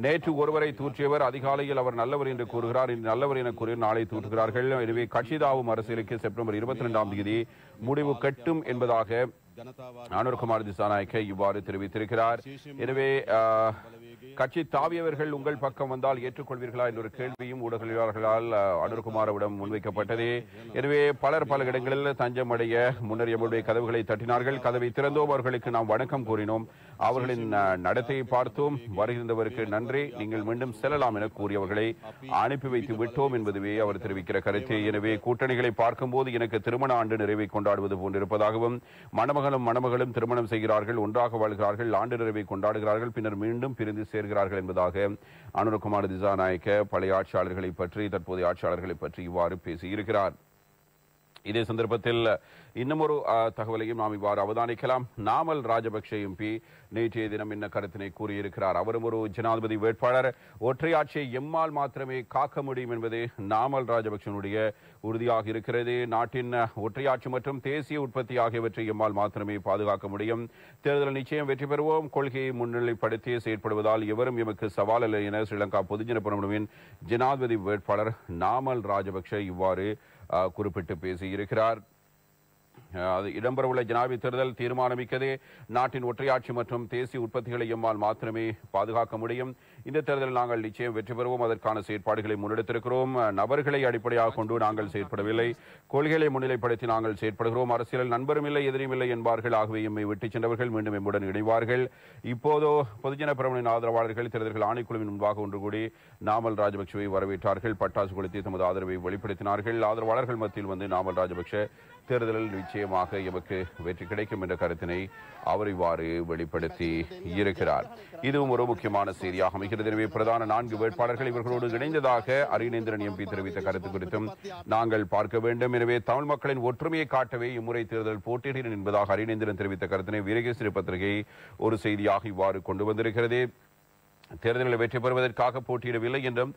நேற்று ஒருவரை தூற்றியவர் அதிகாலையில் அவர் நல்லவர் என்று கூறுகிறார், இன்று நல்லவர் என கூறி நாளை தூற்றுகிறார்கள். எனவே கட்சிதாவும் அரசியலுக்கு செப்டம்பர் 22ஆம் தேதி முடிவு கட்டும் என்பதாக அனுரகுமார் திசாநாயக்க இவ்வாறு தெரிவித்திருக்கிறார். எனவே கட்சி தாவியவர்கள் உங்கள் பக்கம் வந்தால் ஏற்றுக்கொள்வீர்களா என்ற ஒரு கேள்வியும் ஊடகவியலாளர்களால் அனுரகுமாரிடம் முன்வைக்கப்பட்டது. எனவே பலர் பல இடங்களில் தஞ்சம் அடைய முன்னர் எம்முடைய கதவுகளை தட்டினார்கள். கதவை திறந்தோம், அவர்களுக்கு நாம் வணக்கம் கூறினோம், அவர்களின் நடத்தையை பார்த்தோம், வருகின்றவருக்கு நன்றி, நீங்கள் மீண்டும் செல்லலாம் என கூறி அவர்களை அனுப்பி வைத்து விட்டோம் என்பதுவே அவர் தெரிவிக்கிற கருத்து. எனவே கூட்டணிகளை பார்க்கும்போது எனக்கு திருமண ஆண்டு நிறைவை கொண்டாடுவது போன்றிருப்பதாகவும், மணமகளும் திருமணம் செய்கிறார்கள், ஒன்றாக வாழ்கிறார்கள், ஆண்டு நிறைவை கொண்டாடுகிறார்கள், பின்னர் மீண்டும் பிரிந்து சேர்கிறார்கள் என்பதாக அனுரகுமார திசாநாயக்க பழைய ஆட்சியாளர்களை பற்றி, தற்போதைய ஆட்சியாளர்களை பற்றி இவ்வாறு பேசியிருக்கிறார். இதே சந்தர்ப்பத்தில் இன்னும் ஒரு தகவலையும் நாம் இவ்வாறு அவதானிக்கலாம். நாமல் ராஜபக்ஷ எம்பி நேற்றைய தினம் என்ன கருத்தினை கூறியிருக்கிறார். அவரும் ஒரு ஜனாதிபதி வேட்பாளர். ஒற்றையாட்சியை எம்மால் மாத்திரமே காக்க முடியும் என்பது நாமல் ராஜபக்ஷனுடைய உறுதியாக இருக்கிறது. நாட்டின் ஒற்றையாட்சி மற்றும் தேசிய உற்பத்தி ஆகியவற்றை எம்மால் மாத்திரமே பாதுகாக்க முடியும். தேர்தல் நிச்சயம் வெற்றி பெறுவோம். கொள்கையை முன்னிலைப்படுத்தி செயற்படுவதால் எவரும் எமக்கு சவால் இல்லை என ஸ்ரீலங்கா பொதுஜன பெரமுனவின் ஜனாதிபதி வேட்பாளர் நாமல் ராஜபக்ஷ இவ்வாறு குறிப்பிட்டு பேசியிருக்கிறார். இடம்பெறவுள்ள ஜனாதிபதி தேர்தல் தீர்மானமிக்கதே. நாட்டின் ஒற்றையாட்சி மற்றும் தேசிய உற்பத்திகளை எம்மால் மாத்திரமே பாதுகாக்க முடியும். இந்த தேர்தலில் நாங்கள் நிச்சயம் வெற்றி பெறுவோம். அதற்கான செயற்பாடுகளை முன்னெடுத்திருக்கிறோம். நபர்களை அடிப்படையாக கொண்டு நாங்கள் செயற்படவில்லை, கொள்கைகளை முன்னிலைப்படுத்தி நாங்கள் செயற்படுகிறோம். அரசியல் நண்பரும் இல்லை எதிரியும் இல்லை என்பார்கள். ஆகவே எம்மை விட்டு சென்றவர்கள் மீண்டும் எம்முடன் இணைவார்கள். இப்போதோ பொதுஜன பெரமுனின் ஆதரவாளர்கள் தேர்தல்கள் ஆணைக்குழுவின் முன்பாக ஒன்று கூடி நாமல் ராஜபக்சவை வரவேற்றார்கள். பட்டாசு கொளுத்தி தமது ஆதரவை வெளிப்படுத்தினார்கள். ஆதரவாளர்கள் மத்தியில் வந்து நாமல் ராஜபக்ஷ தேர்தலில் நிச்சயமாக எமக்கு வெற்றி கிடைக்கும் என்ற கருத்தினை அவர் இவ்வாறு வெளிப்படுத்தி இருக்கிறார். இதுவும் ஒரு முக்கியமான செய்தியாக அமைகிறது. எனவே பிரதான 4 வேட்பாளர்கள் இவர்களோடு இணைந்ததாக அரியநேந்திரன் எம்பி தெரிவித்த கருத்து குறித்தும் நாங்கள் பார்க்க வேண்டும். எனவே தமிழ் மக்களின் ஒற்றுமையை காட்டவே இம்முறை தேர்தல் போட்டியிடுகிறேன் என்பதாக அரியநேந்திரன் தெரிவித்த கருத்தினை வீரகேசரி பத்திரிகை ஒரு செய்தியாக இவ்வாறு கொண்டு வந்திருக்கிறது. தேர்தலில் வெற்றி பெறுவதற்காக போட்டியிடவில்லை என்றும்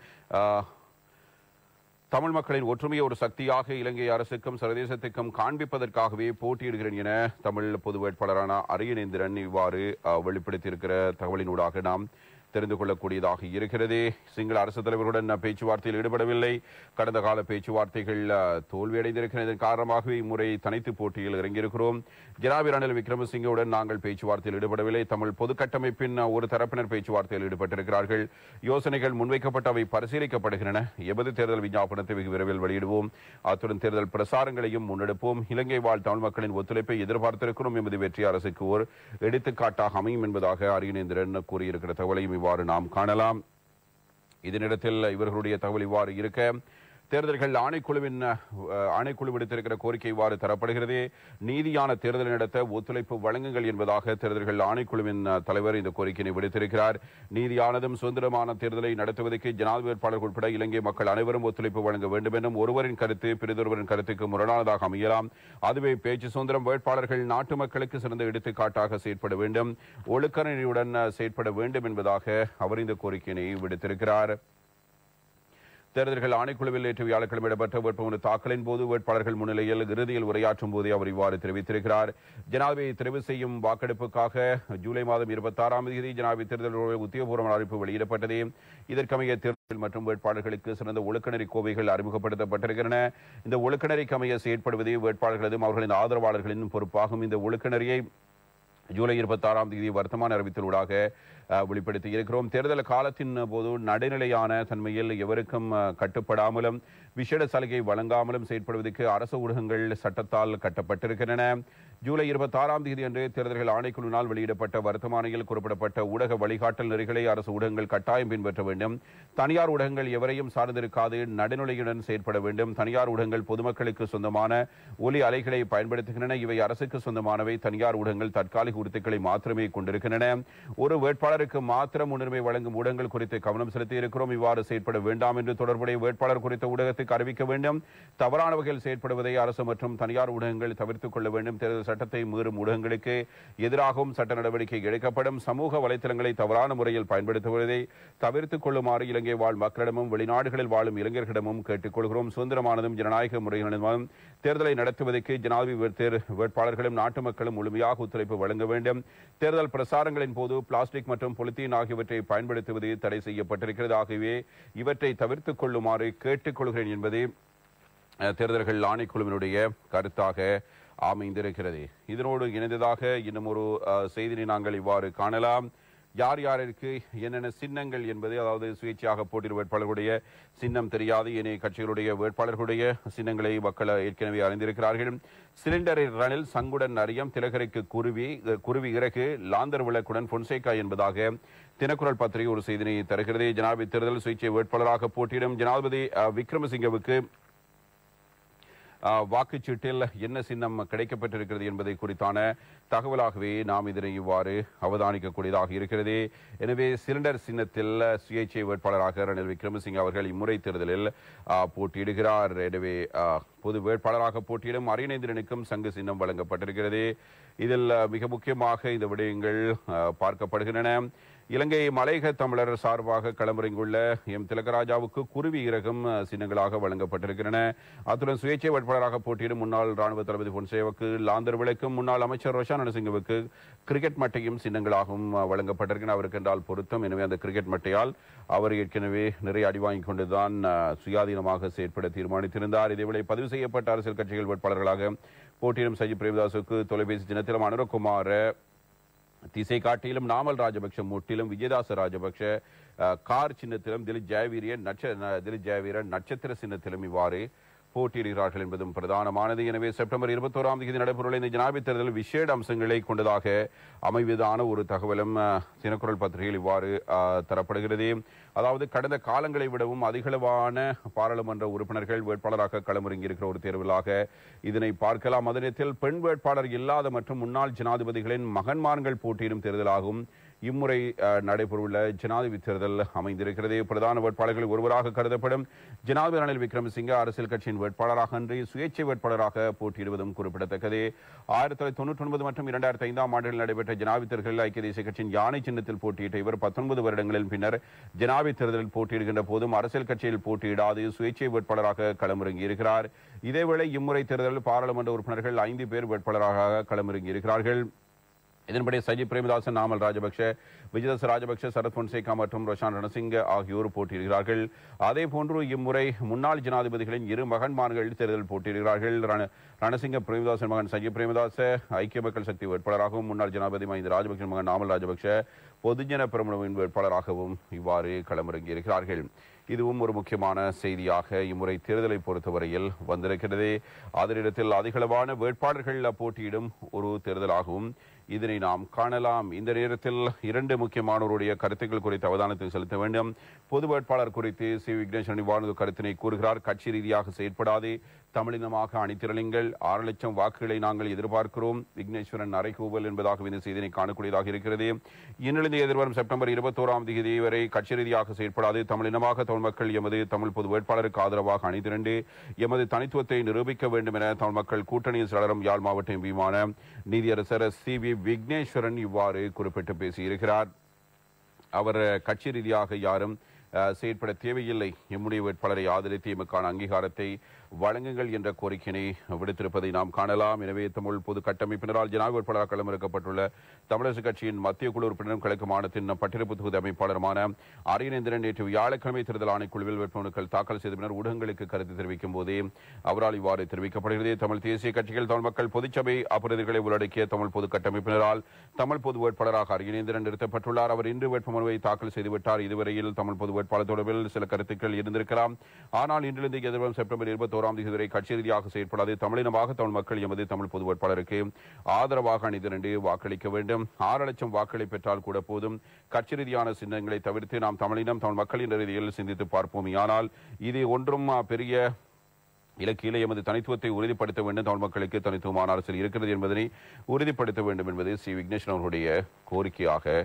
தமிழ் மக்களின் ஒற்றுமையை ஒரு சக்தியாக இலங்கை அரசுக்கும் சர்வதேசத்துக்கும் காண்பிப்பதற்காகவே போட்டியிடுகிறேன் என தமிழ் பொது வேட்பாளரான அரியநேந்திரன் இவ்வாறு வெளிப்படுத்தியிருக்கிற தகவலினூடாக நாம் தெரிந்து கொள்ளக்கூடியதாக இருக்கிறது. சிங்கள அரசு தலைவர்களுடன் பேச்சுவார்த்தையில் ஈடுபடவில்லை. கடந்த கால பேச்சுவார்த்தைகள் தோல்வியடைந்திருக்கிற இதன் காரணமாகவே இம்முறை தனித்து போட்டியில் இறங்கியிருக்கிறோம். ஜனாதிபதி ரணில் விக்ரமசிங்கவுடன் நாங்கள் பேச்சுவார்த்தையில் ஈடுபடவில்லை. தமிழ் பொது கட்டமைப்பின் ஒரு தரப்பினர் பேச்சுவார்த்தையில் ஈடுபட்டிருக்கிறார்கள். யோசனைகள் முன்வைக்கப்பட்டு அவை பரிசீலிக்கப்படுகின்றன. எமது தேர்தல் விஞ்ஞாபனத்தை வெகு விரைவில் வெளியிடுவோம். அத்துடன் தேர்தல் பிரசாரங்களையும் முன்னெடுப்போம். இலங்கை வாழ் தமிழ் மக்களின் ஒத்துழைப்பை எதிர்பார்த்திருக்கிறோம். எமது வெற்றி அரசுக்கு ஒரு எடுத்துக்காட்டாக அமையும் என்பதாக அரியநேந்திரன் கூறியிருக்கிற தகவலையும் இவ்வாறு நாம் காணலாம். இதனிடத்தில் இவர்களுடைய தகவல் இவ்வாறு இருக்க, தேர்தல்கள் ஆணைக்குழு விடுத்திருக்கிற கோரிக்கை இவ்வாறு தரப்படுகிறது. நீதியான தேர்தலை நடத்த ஒத்துழைப்பு வழங்குங்கள் என்பதாக தேர்தல்கள் ஆணைக்குழுவின் தலைவர் இந்த கோரிக்கையை விடுத்திருக்கிறார். நீதியானதும் சுதந்திரமான தேர்தலை நடத்துவதற்கு ஜனாதிபதி வேட்பாளர் உட்பட இலங்கை மக்கள் அனைவரும் ஒத்துழைப்பு வழங்க வேண்டும் என்றும் ஒருவரின் கருத்து பிறிதொருவரின் கருத்துக்கு முரணானதாக அமையலாம். அதுவே பேச்சு சுதந்திரம் வேட்பாளர்கள் நாட்டு மக்களுக்கு சிறந்த எடுத்துக்காட்டாக செயற்பட வேண்டும், ஒழுக்கநெறியுடன் செயற்பட வேண்டும் என்பதாக அவர் இந்த கோரிக்கையை விடுத்திருக்கிறார். தேர்தல்கள் ஆணைக்குழுவில் நேற்று வியாழக்கிழமை இடம்பெற்ற வேட்புமனு தாக்கலின் போது வேட்பாளர்கள் முன்னிலையில் இறுதியில் உரையாற்றும் போதே அவர் இவ்வாறு தெரிவித்திருக்கிறார். ஜனாதிபதியை தெரிவு செய்யும் வாக்கெடுப்புக்காக ஜூலை மாதம் 26ஆம் தேதி ஜனாதிபதி தேர்தல் உத்தியோகபூர்வ அறிவிப்பு வெளியிடப்பட்டது. இதற்கமைய தேர்தல் மற்றும் வேட்பாளர்களுக்கு சிறந்த ஒழுக்கநெறி கோவைகள் அறிமுகப்படுத்தப்பட்டிருக்கின்றன. இந்த ஒழுக்கநெறிக்கு அமைய செயற்படுவது வேட்பாளர்களதும் அவர்களின் ஆதரவாளர்களின் பொறுப்பாகும். இந்த ஒழுக்கநெறியை ஜூலை 26ஆம் தேதி வர்த்தமான அறிவித்தலூடாக வெளிப்படுத்தி இருக்கிறோம். தேர்தல் காலத்தின் போது நடுநிலையான தன்மையில் எவருக்கும் கட்டுப்படாமலும் விசேட சலுகை வழங்காமலும் செயற்படுவதற்கு அரசு ஊடகங்கள் சட்டத்தால் கட்டப்பட்டிருக்கின்றன. ஜூலை 26ஆம் தேதி அன்று தேர்தல்கள் ஆணைக்குழுவினால் வெளியிடப்பட்ட வர்த்தமானியில் குறிப்பிடப்பட்ட ஊடக வழிகாட்டல் நெறிகளை அரசு ஊடகங்கள் கட்டாயம் பின்பற்ற வேண்டும். தனியார் ஊடகங்கள் எவரையும் சார்ந்திருக்காது நடுநிலையுடன் செயற்பட வேண்டும். தனியார் ஊடகங்கள் பொதுமக்களுக்கு சொந்தமான ஒலி அலைகளை பயன்படுத்துகின்றன. இவை அரசுக்கு சொந்தமானவை. தனியார் ஊடகங்கள் தற்காலிக உறுத்துக்களை மாத்திரமே கொண்டிருக்கின்றன. ஒரு வேட்பாளருக்கு மாத்திரம் முன்னுரிமை வழங்கும் ஊடகங்கள் குறித்து கவனம் செலுத்தி இருக்கிறோம். இவ்வாறு செயற்பட வேண்டாம் என்று தொடர்புடைய வேட்பாளர் குறித்த ஊடகத்துக்கு அறிவிக்க வேண்டும். தவறான வகையில் செயற்படுவதை அரசு மற்றும் தனியார் ஊடகங்கள் தவிர்த்துக் கொள்ள வேண்டும். தேர்தல் சட்டத்தை மீறும் ஊடகங்களுக்கு எதிராகவும் சட்ட நடவடிக்கை எடுக்கப்படும். சமூக வலைதளங்களை தவறான முறையில் பயன்படுத்துவதை தவிர்த்துக் கொள்ளுமாறு இலங்கை வாழ் மக்களிடமும் வெளிநாடுகளில் வாழும் இளைஞர்களிடமும் கேட்டுக்கொள்கிறோம். சுதந்திரமானதும் ஜனநாயக முறைகளிலும் தேர்தலை நடத்துவதற்கு ஜனாதிபதி வேட்பாளர்களும் நாட்டு மக்களும் முழுமையாக ஒத்துழைப்பு வழங்க வேண்டும். தேர்தல் பிரசாரங்களின் போது பிளாஸ்டிக் மற்றும் பொலித்தீன் ஆகியவற்றை பயன்படுத்துவது தடை செய்யப்பட்டிருக்கிறது. ஆகவே இவற்றை தவிர்த்துக் கொள்ளுமாறு கேட்டுக்கொள்கிறேன் என்பது தேர்தல்கள் ஆணைக்குழுவினுடைய கருத்தாக அமைந்திருக்கிறது. இதனோடு இணைந்ததாக இன்னும் ஒரு செய்தியை நாங்கள் இவ்வாறு காணலாம். யார் யாருக்கு என்னென்ன சின்னங்கள் என்பது, அதாவது சுயேட்சையாக போட்டியிடும் வேட்பாளர்களுடைய சின்னம் தெரியாது. ஏனைய கட்சிகளுடைய வேட்பாளர்களுடைய சின்னங்களை மக்கள் ஏற்கனவே அறிந்திருக்கிறார்கள். சிலிண்டர் ரணில் சங்குடன் அரியம் திலகரிக்கு குருவி இறகு லாந்தர் விளக்குடன் பொன்சேகா என்பதாக தினக்குரல் பத்திரிகை ஒரு செய்தியை தருகிறது. ஜனாதிபதி தேர்தல் சுயேட்சை வேட்பாளராக போட்டியிடும் ஜனாதிபதி விக்ரமசிங்கவுக்கு வாக்குச்சீட்டில் என்ன சின்னம் கிடைக்கப்பட்டிருக்கிறது என்பதை குறித்தான தகவலாகவே நாம் இதனை இவ்வாறு அவதானிக்கக்கூடியதாக இருக்கிறது. எனவே சிலிண்டர் சின்னத்தில் சுயேட்சை வேட்பாளராக ரணில் விக்ரமசிங்க அவர்கள் இம்முறை தேர்தலில் போட்டியிடுகிறார். எனவே பொது வேட்பாளராக போட்டியிடும் அரியநேந்திரனுக்கும் சங்கு சின்னம் வழங்கப்பட்டிருக்கிறது. இதில் மிக முக்கியமாக இந்த விடயங்கள் பார்க்கப்படுகின்றன. இலங்கை மலையக தமிழர் சார்பாக களமிறங்கியுள்ள எம் திலகராஜாவுக்கு குருவி இறகும் சின்னங்களாக வழங்கப்பட்டிருக்கின்றன. அத்துடன் சுயேட்சை வேட்பாளராக போட்டியிடும் முன்னாள் ராணுவ தளபதி பொன்சேகாவுக்கு லாந்தர் விளக்கும், முன்னாள் அமைச்சர் ரோஷான் ரணசிங்கவுக்கு கிரிக்கெட் மட்டையும் சின்னங்களாகவும் வழங்கப்பட்டிருக்கின்றன. அவருக்கு என்றால் பொருத்தம். எனவே அந்த கிரிக்கெட் மட்டையால் அவர் ஏற்கனவே நிறைய அடி வாங்கிக் கொண்டுதான் சுயாதீனமாக செயற்பட தீர்மானித்திருந்தார். இதேவேளை பதிவு செய்யப்பட்ட அரசியல் கட்சிகள் வேட்பாளர்களாக போட்டியிடும் சஜித் பிரேமதாசுக்கு தொலைபேசி சின்னத்திலும் அனுரகுமார திசை காட்டிலும் நாமல் ராஜபக்ஷ முட்டிலும் விஜயதாச ராஜபக்ஷ கார் சின்னத்திலும் திலீப் ஜெயவீரன் நட்சத்திர சின்னத்திலும் இவ்வாறு போட்டியிடுகிறார்கள் என்பதும் பிரதானமானது. எனவே செப்டம்பர் 21ஆம் தேதி நடைபெறவுள்ள இந்த ஜனாதிபதி தேர்தல் விசேட அம்சங்களை கொண்டதாக அமைவதான ஒரு தகவலும் தினக்குரல் பத்திரிகையில் இவ்வாறு தரப்படுகிறது. அதாவது கடந்த காலங்களை விடவும் அதிகளவான பாராளுமன்ற உறுப்பினர்கள் வேட்பாளராக களமிறங்கியிருக்கிற ஒரு தேர்தலாக இதனை பார்க்கலாம். அதனத்தில் பெண் வேட்பாளர் இல்லாத மற்றும் முன்னாள் ஜனாதிபதிகளின் மகன்மார்கள் போட்டியிடும் தேர்தலாகும் இம்முறை நடைபெறவுள்ள ஜனாதிபதி தேர்தல் அமைந்திருக்கிறது. பிரதான வேட்பாளர்கள் ஒருவராக கருதப்படும் ஜனாதிபதி ரணில் விக்ரமசிங்க அரசியல் கட்சியின் வேட்பாளராக அன்றி சுயேட்சை வேட்பாளராக போட்டியிடுவதும் குறிப்பிடத்தக்கது. 1999 மற்றும் 2005ஆம் ஆண்டில் நடைபெற்ற ஜனாதிபதி தேர்தலில் ஐக்கிய தேசிய கட்சியின் யானை சின்னத்தில் போட்டியிட்ட இவர் 19 வருடங்களின் பின்னர் ஜனாதிபதி தேர்தலில் போட்டியிடுகின்ற போதும் அரசியல் கட்சியில் போட்டியிடாது சுயேட்சை வேட்பாளராக களமிறங்கியிருக்கிறார். இதேவேளை இம்முறை தேர்தலில் பாராளுமன்ற உறுப்பினர்கள் 5 பேர் வேட்பாளராக களமிறங்கியிருக்கிறார்கள். இதன்படி சஜித் பிரேமதாசன், நாமல் ராஜபக்ஷ, விஜயதாச ராஜபக்ஷ, சரத் பொன்சேகா மற்றும் ரோஷான் ரணசிங்க ஆகியோர் போட்டியிடுகிறார்கள். அதே போன்று இம்முறை முன்னாள் ஜனாதிபதிகளின் 2 மகன்மார்கள் தேர்தல் போட்டியிடுகிறார்கள். ரணசிங்க பிரேமதாசன் மகன் சஜித் பிரேமதாச ஐக்கிய மக்கள் சக்தி வேட்பாளராகவும், முன்னாள் ஜனாதிபதி மஹிந்த ராஜபக்ஷ மகன் நாமல் ராஜபக்ஷ பொதுஜன பெரமுனவின் வேட்பாளராகவும் இவ்வாறு களமிறங்கியிருக்கிறார்கள். இதுவும் ஒரு முக்கியமான செய்தியாக இம்முறை தேர்தலை பொறுத்தவரையில் வந்திருக்கிறது. அதனிடத்தில் அதிகளவான வேட்பாளர்கள் போட்டியிடும் ஒரு தேர்தலாகவும் இதனை நாம் காணலாம். இந்த நேரத்தில் இரண்டு முக்கியமானவருடைய கருத்துக்கள் குறித்து அவதானத்தை செலுத்த வேண்டும். பொது வேட்பாளர் குறித்து சி விக்னேஸ்வரன் இவ்வாறு கருத்தினை கூறுகிறார். கட்சி ரீதியாக செயற்படாதே, தமிழினமாக அணிதிரளுங்கள், 6 லட்சம் வாக்குகளை நாங்கள் எதிர்பார்க்கிறோம். விக்னேஸ்வரன் அறைகூவல் என்பதாக இந்த செய்தியை காணக்கூடியதாக இருக்கிறது. இந்நிலையில் எதிர்வரும் செப்டம்பர் 21ஆம் தேதி வரை கட்சி ரீதியாக செயற்படாது, தமிழினமாக தமிழ் மக்கள் எமது தமிழ் பொது வேட்பாளருக்கு ஆதரவாக அணிதிரண்டு எமது தனித்துவத்தை நிரூபிக்க வேண்டும் என தமிழ் மக்கள் கூட்டணியின் செயலரும் யாழ் மாவட்ட எம்பியுமான நீதியரசர் சி வி விக்னேஸ்வரன் இவ்வாறு குறிப்பிட்டு பேசியிருக்கிறார். அவர் கட்சி ரீதியாக யாரும் செயற்பட தேவையில்லை, எம்முடைய வேட்பாளரை ஆதரித்து எமக்கான அங்கீகாரத்தை வழங்குங்கள் என்ற கோரிக்கையை விடுத்திருப்பதை நாம் காணலாம். எனவே தமிழ் பொது கட்டமைப்பினரால் ஜனாதிபதி வேட்பாளராக களமிறக்கப்பட்டுள்ள தமிழரசு கட்சியின் மத்திய குழு உறுப்பினரும் கிழக்கு மாநிலத்தின் பட்டிருப்பு தொகுதி அமைப்பாளருமான அரியநேந்திரன் நேற்று வியாழக்கிழமை தேர்தல் ஆணைக்குழுவில் வேட்புமனுக்கள் தாக்கல் செய்த பின்னர் ஊடகங்களுக்கு கருத்து தெரிவிக்கும் போதே அவரால் இவ்வாறு தெரிவிக்கப்படுகிறது. தமிழ் தேசிய கட்சிகள் தமிழ் மக்கள் பொதுச்சபை பிரதிநிதிகளை உள்ளடக்கிய தமிழ் பொது கட்டமைப்பினரால் தமிழ் பொது வேட்பாளராக அரியநேந்திரன் நிறுத்தப்பட்டுள்ளார். அவர் இன்று வேட்புமனுவை தாக்கல் செய்துவிட்டார். இதுவரையில் தமிழ் பொது வேட்பாளர் தொடர்பில் சில கருத்துக்கள் இருந்திருக்கலாம். ஆனால் இன்றிலிருந்து எதிர்வரும் செப்டம்பர் 21ஆம் தேதி வரை கட்சி ரீதியாக செயற்படாது, தமிழினமாக தமிழ் மக்கள் எமது தமிழ் பொது வேட்பாளருக்கு ஆதரவாக அணிதிரண்டு வாக்களிக்க வேண்டும். 6 லட்சம் வாக்குகளை பெற்றால் கூட போதும். கட்சி ரீதியான சின்னங்களை தவிர்த்து நாம் தமிழினம் தமிழ் மக்களின் ரீதியில் சிந்தித்து பார்ப்போம். ஆனால் இது ஒன்றும் பெரிய இலக்கியில எமது தனித்துவத்தை உறுதிப்படுத்த வேண்டும், தமிழ் மக்களுக்கு தனித்துவமான அரசியல் இருக்கிறது என்பதனை உறுதிப்படுத்த வேண்டும் என்பது சி விக்னேஸ்வரன் அவர்களுடைய கோரிக்கையாக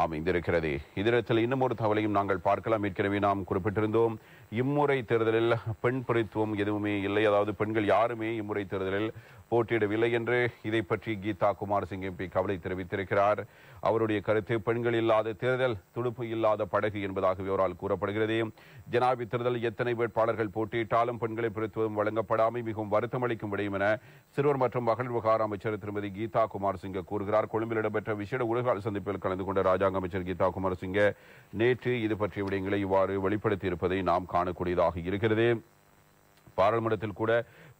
அமைந்திருக்கிறது. இதனத்தில் இன்னும் ஒரு தகவலையும் நாங்கள் பார்க்கலாம். ஏற்கனவே நாம் குறிப்பிட்டிருந்தோம், இம்முறை தேர்தலில் பெண் பிரதித்துவம் எதுவுமே இல்லை, அதாவது பெண்கள் யாருமே இம்முறை தேர்தலில் போட்டியிடவில்லை என்று இதை பற்றி கீதா குமாரசிங் எம்பி கவலை தெரிவித்திருக்கிறார். அவருடைய கருத்து, பெண்கள் இல்லாத தேர்தல் துடுப்பு இல்லாத படகு என்பதாக அவரால் கூறப்படுகிறது. ஜனாதிபதி தேர்தல் எத்தனை வேட்பாளர்கள் போட்டியிட்டாலும் பெண்களை பிரதித்துவம் வழங்கப்படாமை மிகவும் வருத்தம் அளிக்கும் விடயம் என சிறுவர் மற்றும் மகளிர் விவகார அமைச்சர் திருமதி கீதா குமாரசிங்க கூறுகிறார். கொழும்பில் இடம்பெற்ற விசேட ஊடக சந்திப்பில் கலந்து கொண்ட ராஜாங்க அமைச்சர் கீதா குமாரசிங்க நேற்று இது பற்றிய விடயங்களை இவ்வாறு வெளிப்படுத்தி இருப்பதை நாம் காணக்கூடியதாக இருக்கிறது. பாராளுமன்றத்தில் கூட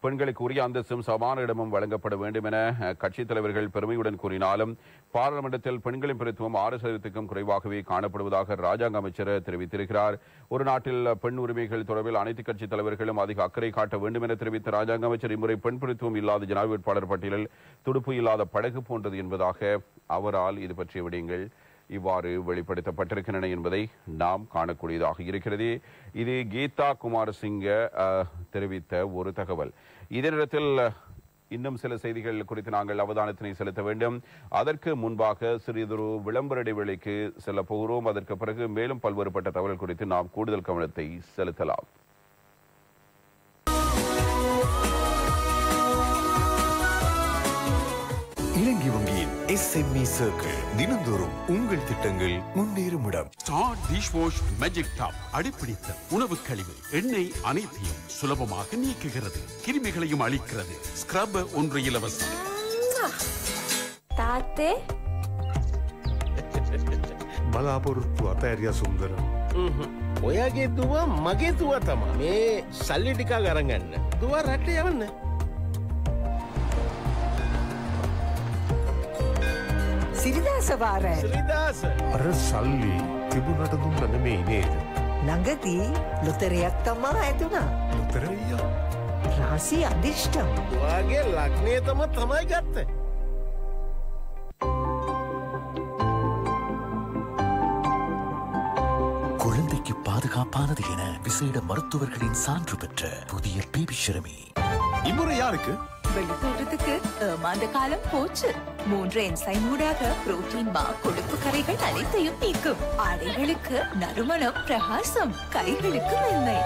பெண்களுக்கு உரிய அந்தஸ்தும் சமான இடமும் வழங்கப்பட வேண்டும் என கட்சித் தலைவர்கள் பெருமையுடன் கூறினாலும் பாராளுமன்றத்தில் பெண்களின் பிரதித்துவம் 6%க்கும் குறைவாகவே காணப்படுவதாக ராஜாங்க அமைச்சர் தெரிவித்திருக்கிறார். ஒரு நாட்டில் பெண் உரிமைகள் தொடர்பில் அனைத்து கட்சித் தலைவர்களும் அதிக அக்கறை காட்ட வேண்டும் என தெரிவித்த ராஜாங்க அமைச்சர், இம்முறை பெண் பிரதித்துவம் இல்லாத ஜனாதிபதி வேட்பாளர் பட்டியலில் துடுப்பு இல்லாத படகு போன்றது என்பதாக அவரால் இது பற்றிய விடயங்கள் இவ்வாறு வெளிப்படுத்தப்பட்டிருக்கின்றன என்பதை நாம் காணக்கூடியதாக இருக்கிறது. இது கீதா குமாரசிங்க தெரிவித்த ஒரு தகவல். இதே நேரத்தில் இன்னும் சில செய்திகள் குறித்து நாங்கள் அவதானத்தினை செலுத்த வேண்டும். அதற்கு முன்பாக சிறிதொரு விளம்பர இடைவேளைக்கு செல்ல போகிறோம். அதற்கு பிறகு மேலும் பல்வேறுபட்ட தகவல் குறித்து நாம் கூடுதல் கவனத்தை செலுத்தலாம். இலங்கை வங்கியின் SME சர்க்கிள், தினந்தோறும் உங்கள் திட்டங்கள் முன்னேறும் இடம். Star dish wash magic top அடிப்பிடித்த உணவு கழிவு எண்ணெய் அனைத்தையும் சுலபமாக நீக்குகிறது, கிருமிகளையும் அழிக்கிறது. ஸ்கிரப் ஒன்று இலவசம். තාත්තේ බලාපොරොත්තු අතෑරියා සුන්දර. ඔයාගේ දුව මගේ දුව තමා. මේ සල්ලි ටිකක් අරන් ගන්න. දුව රටේ යවන්න. සිරිදාස වාරය ශ්‍රීදාස අර සල්ලි තිබුණට දුන්න නෙමෙයි නේද? ළඟදී ලොතරැයක් තමා ඇදුනා. ලොතරැයියා රාසි අදිෂ්ඨම්. ඔයාගේ ලග්නය තමයි ගත්තේ. குழந்தைக்கு பாதுகாப்பானது என விசேட மருத்துவர்களின் சான்று பெற்ற புதிய பேபி ஷெரமி. இம்முறை யாருக்கு? வெளித்தோட்டத்துக்கு ஏமாந்த காலம் போச்சு. 3 என்சைம் ஊடாக புரோட்டீன் மா கொழுப்பு கரைகள் அனைத்தையும் நீக்கும். ஆடைகளுக்கு நறுமணம், பிரகாசம், கைகளுக்கு மென்மை.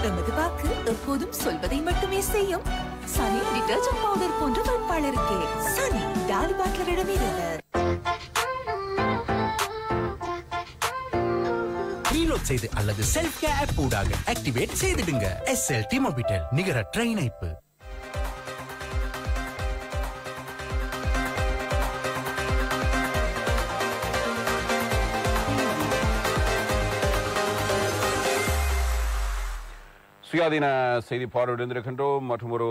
எமது வாக்கு எப்போதும் சொல்வதை மட்டுமே செய்யும். சனி டிடர்ஜென்ட் பவுடர் போன்ற வேட்பாளருக்கே. சனி டாலி பாட்லரிடமிருந்து. ரீலோட் செய்து அல்லது செல்ஃப் கேர் ஆப் ஊடாக ஆக்டிவேட் செய்திடுங்க. SLT மொபிட்டல் நிகரற்ற இணைப்பு. சுயாதீன செய்தி பார்வையிட்டிருக்கின்றோம். மற்றும் ஒரு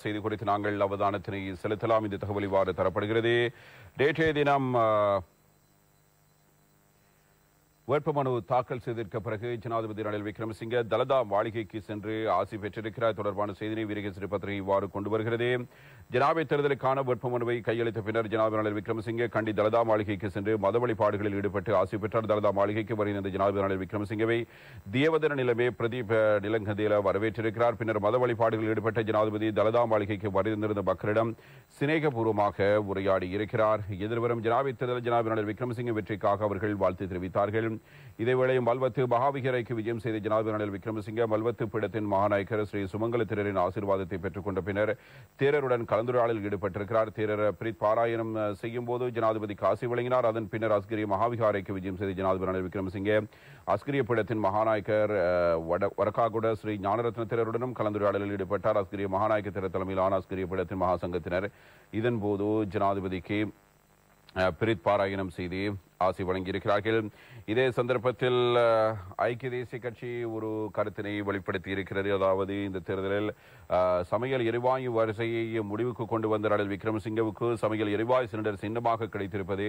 செய்தி குறித்து நாங்கள் அவதானத்தினை செலுத்தலாம். இந்த தகவல் இவ்வாறு தரப்படுகிறது. நேற்றைய தினம் வேட்புமனு தாக்கல் செய்திருக்க பிறகு ஜனாதிபதி ரணில் விக்ரமசிங்கே தலதா மாளிகைக்கு சென்று ஆசி பெற்றிருக்கிறார். தொடர்பான செய்தியை வீரகேசரி பத்திரிகை இவ்வாறு கொண்டு வருகிறது. ஜனாதிபதி தேர்தலுக்கான வேட்புமனுவை கையளித்த பின்னர் ஜனாதிபதி ரணில் விக்ரமசிங்கே கண்டி தலதா மாளிகைக்கு சென்று மத வழிபாடுகளில் ஈடுபட்டு ஆசி பெற்றார். தலதா மாளிகைக்கு வருகின்ற ஜனாதிபதி ரணில் விக்ரமசிங்கவை தியவதன நிலைமை பிரதீப் நிலங்கதேல வரவேற்றிருக்கிறார். பின்னர் மத வழிபாடுகளில் ஈடுபட்ட ஜனாதிபதி தலதா மாளிகைக்கு வருகின்ற மக்களிடம் சிநேகபூர்வமாக உரையாடி இருக்கிறார். எதிர்வரும் ஜனாதிபதி தேர்தல் ஜனாதிபதி ரணில் விக்ரமசிங்கே வெற்றிக்காக அவர்கள் வாழ்த்து தெரிவித்தார்கள். இதேவேளை மல்வத்து மகாவிகரைக்கு விஜயம் செய்த ஜனாதிபதி ரணில் விக்ரமசிங்கே மல்வத்து பீடத்தின் மகாநாயகர் ஸ்ரீ சுமங்கல தேரரின் ஆசீர்வாதத்தை பெற்றுக் கொண்ட பின்னர் தேரருடன் கலந்துரையாடலில் ஈடுபட்டிருக்கிறார். தேரர் பிரீத் பாராயணம் செய்யும் போது ஜனாதிபதிக்கு ஆசி வழங்கினார். அதன் பின்னர் அஸ்கிரிய மகாவிகாரைக்கு விஜயம் செய்த ஜனாதிபதி ரணில் விக்ரமசிங்கே அஸ்கிரிய பீடத்தின் மகாநாயகர் வரக்காகுட ஸ்ரீ ஞானரத்ன தேரருடனும் கலந்துரையாடலில் ஈடுபட்டார். அஸ்கிரிய மகாநாயக தேரர் தலைமையிலான அஸ்கிரிய பீடத்தின் மகாசங்கத்தினர் இதன்போது ஜனாதிபதிக்கு பிரீத் பாராயணம் செய்து ஆசி வழங்கியிருக்கிறார்கள். இதே சந்தர்ப்பத்தில் ஐக்கிய தேசிய கட்சி ஒரு கருத்தினை வெளிப்படுத்தி இருக்கிறது. அதாவது இந்த தேர்தலில் சமையல் எரிவாயு வரிசையை முடிவுக்கு கொண்டு வந்த ரணில் விக்ரமசிங்கவுக்கு சமையல் எரிவாயு சிலிண்டர் சின்னமாக கிடைத்திருப்பது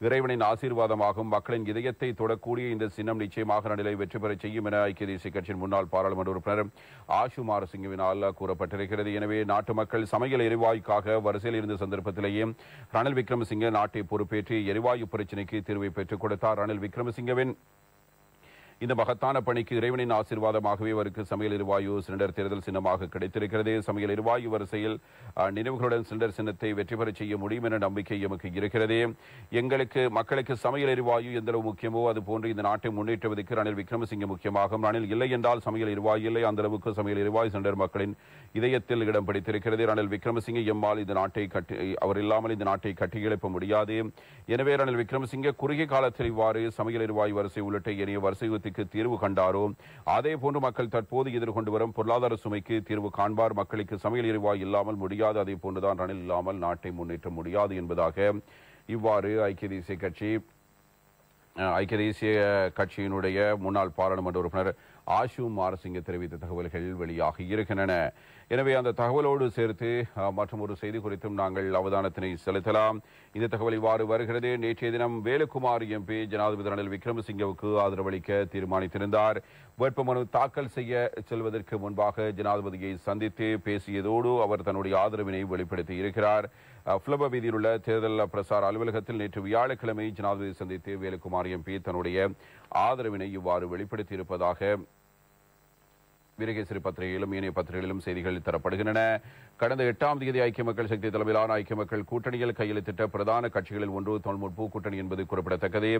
இறைவனின் ஆசீர்வாதமாகும். மக்களின் இதயத்தை தொடக்கூடிய இந்த சின்னம் நிச்சயமாக ரணிலை வெற்றி பெற செய்யும் என ஐக்கிய தேசிய கட்சியின் முன்னாள் பாராளுமன்ற உறுப்பினர் ஆஷு மாரசிங்கவினால் கூறப்பட்டிருக்கிறது. எனவே நாட்டு மக்கள் சமையல் எரிவாயுக்காக வரிசையில் இருந்த சந்தர்ப்பத்திலேயே ரணில் விக்ரமசிங்கே நாட்டை பொறுப்பேற்று எரிவாயு பிரச்சினைக்கு தீர்வை பெற்றுக் கொடுத்தார். ரணில் விக்ரமசிங்கவின் இந்த மகத்தான பணிக்கு இறைவனின் ஆசீர்வாதமாகவே அவருக்கு சமையல் எரிவாயு சிலிண்டர் தேர்தல் சின்னமாக கிடைத்திருக்கிறது. சமையல் எரிவாயு வரிசையில் நினைவுகளுடன் சிலிண்டர் சின்னத்தை வெற்றி பெற செய்ய முடியும் என நம்பிக்கை எமக்கு இருக்கிறது. மக்களுக்கு சமையல் எரிவாயு எந்தளவு முக்கியமோ அது போன்று இந்த நாட்டை முன்னேற்றுவதற்கு ரணில் விக்ரமசிங்கே முக்கியமாகும். ரணில் இல்லை என்றால் சமையல் எரிவாயு இல்லை. அந்த அளவுக்கு சமையல் எரிவாயு சிலிண்டர் மக்களின் இதயத்தில் இடம் பிடித்திருக்கிறது. ரணில் விக்ரமசிங்கே எம்மால் இந்த நாட்டை அவர் இல்லாமல் இந்த நாட்டை கட்டியெழுப்ப முடியாது. எனவே ரணில் விக்ரமசிங்கே குறுகிய காலத்தில் இவ்வாறு சமையல் எரிவாயு வரிசை உள்ளிட்ட எளிய வரிசை தீர்வு கண்டாரோ அதே போன்று மக்கள் தற்போது எதிர்கொண்டு வரும் பொருளாதார சுமைக்கு தீர்வு காண்பார். மக்களுக்கு சமையல் எரிவாயு இல்லாமல் முடியாது. அதே போன்றுதான் ரணில் இல்லாமல் நாட்டை முன்னேற்ற முடியாது என்பதாக இவ்வாறு ஐக்கிய தேசிய கட்சியினுடைய முன்னாள் பாராளுமன்ற உறுப்பினர் ஆஷு மாரசிங்க தெரிவித்த தகவல்கள் வெளியாகி இருக்கின்றன. எனவே அந்த தகவலோடு சேர்த்து மற்றும் ஒரு செய்தி குறித்தும் நாங்கள் அவதானத்தினை செலுத்தலாம். இந்த தகவல் இவ்வாறு வருகிறது. நேற்றைய தினம் வேலுக்குமார் எம்பி ஜனாதிபதி ரணில் விக்ரமசிங்கவுக்கு ஆதரவளிக்க தீர்மானித்திருந்தார். வேட்புமனு தாக்கல் செய்ய செல்வதற்கு முன்பாக ஜனாதிபதியை சந்தித்து பேசியதோடு அவர் தன்னுடைய ஆதரவினை வெளிப்படுத்தி இருக்கிறார். புலப வீதியில் உள்ள தேர்தல் பிரசார அலுவலகத்தில் நேற்று வியாழக்கிழமை ஜனாதிபதி சந்தித்து வேலுக்குமார் எம்பி தன்னுடைய ஆதரவினை இவ்வாறு வெளிப்படுத்தி இருப்பதாக வீரகேசரி பத்திரிகையிலும் ஏனைய பத்திரிகைகளிலும் செய்திகள் தரப்படுகின்றன. கடந்த 8ஆம் தேதி ஐக்கிய மக்கள் சக்தி தலைமையிலான ஐக்கிய மக்கள் கூட்டணியில் கையெழுத்திட்ட பிரதான கட்சிகளில் ஒன்று தமிழ் முற்போக்கு கூட்டணி என்பது குறிப்பிடத்தக்கது.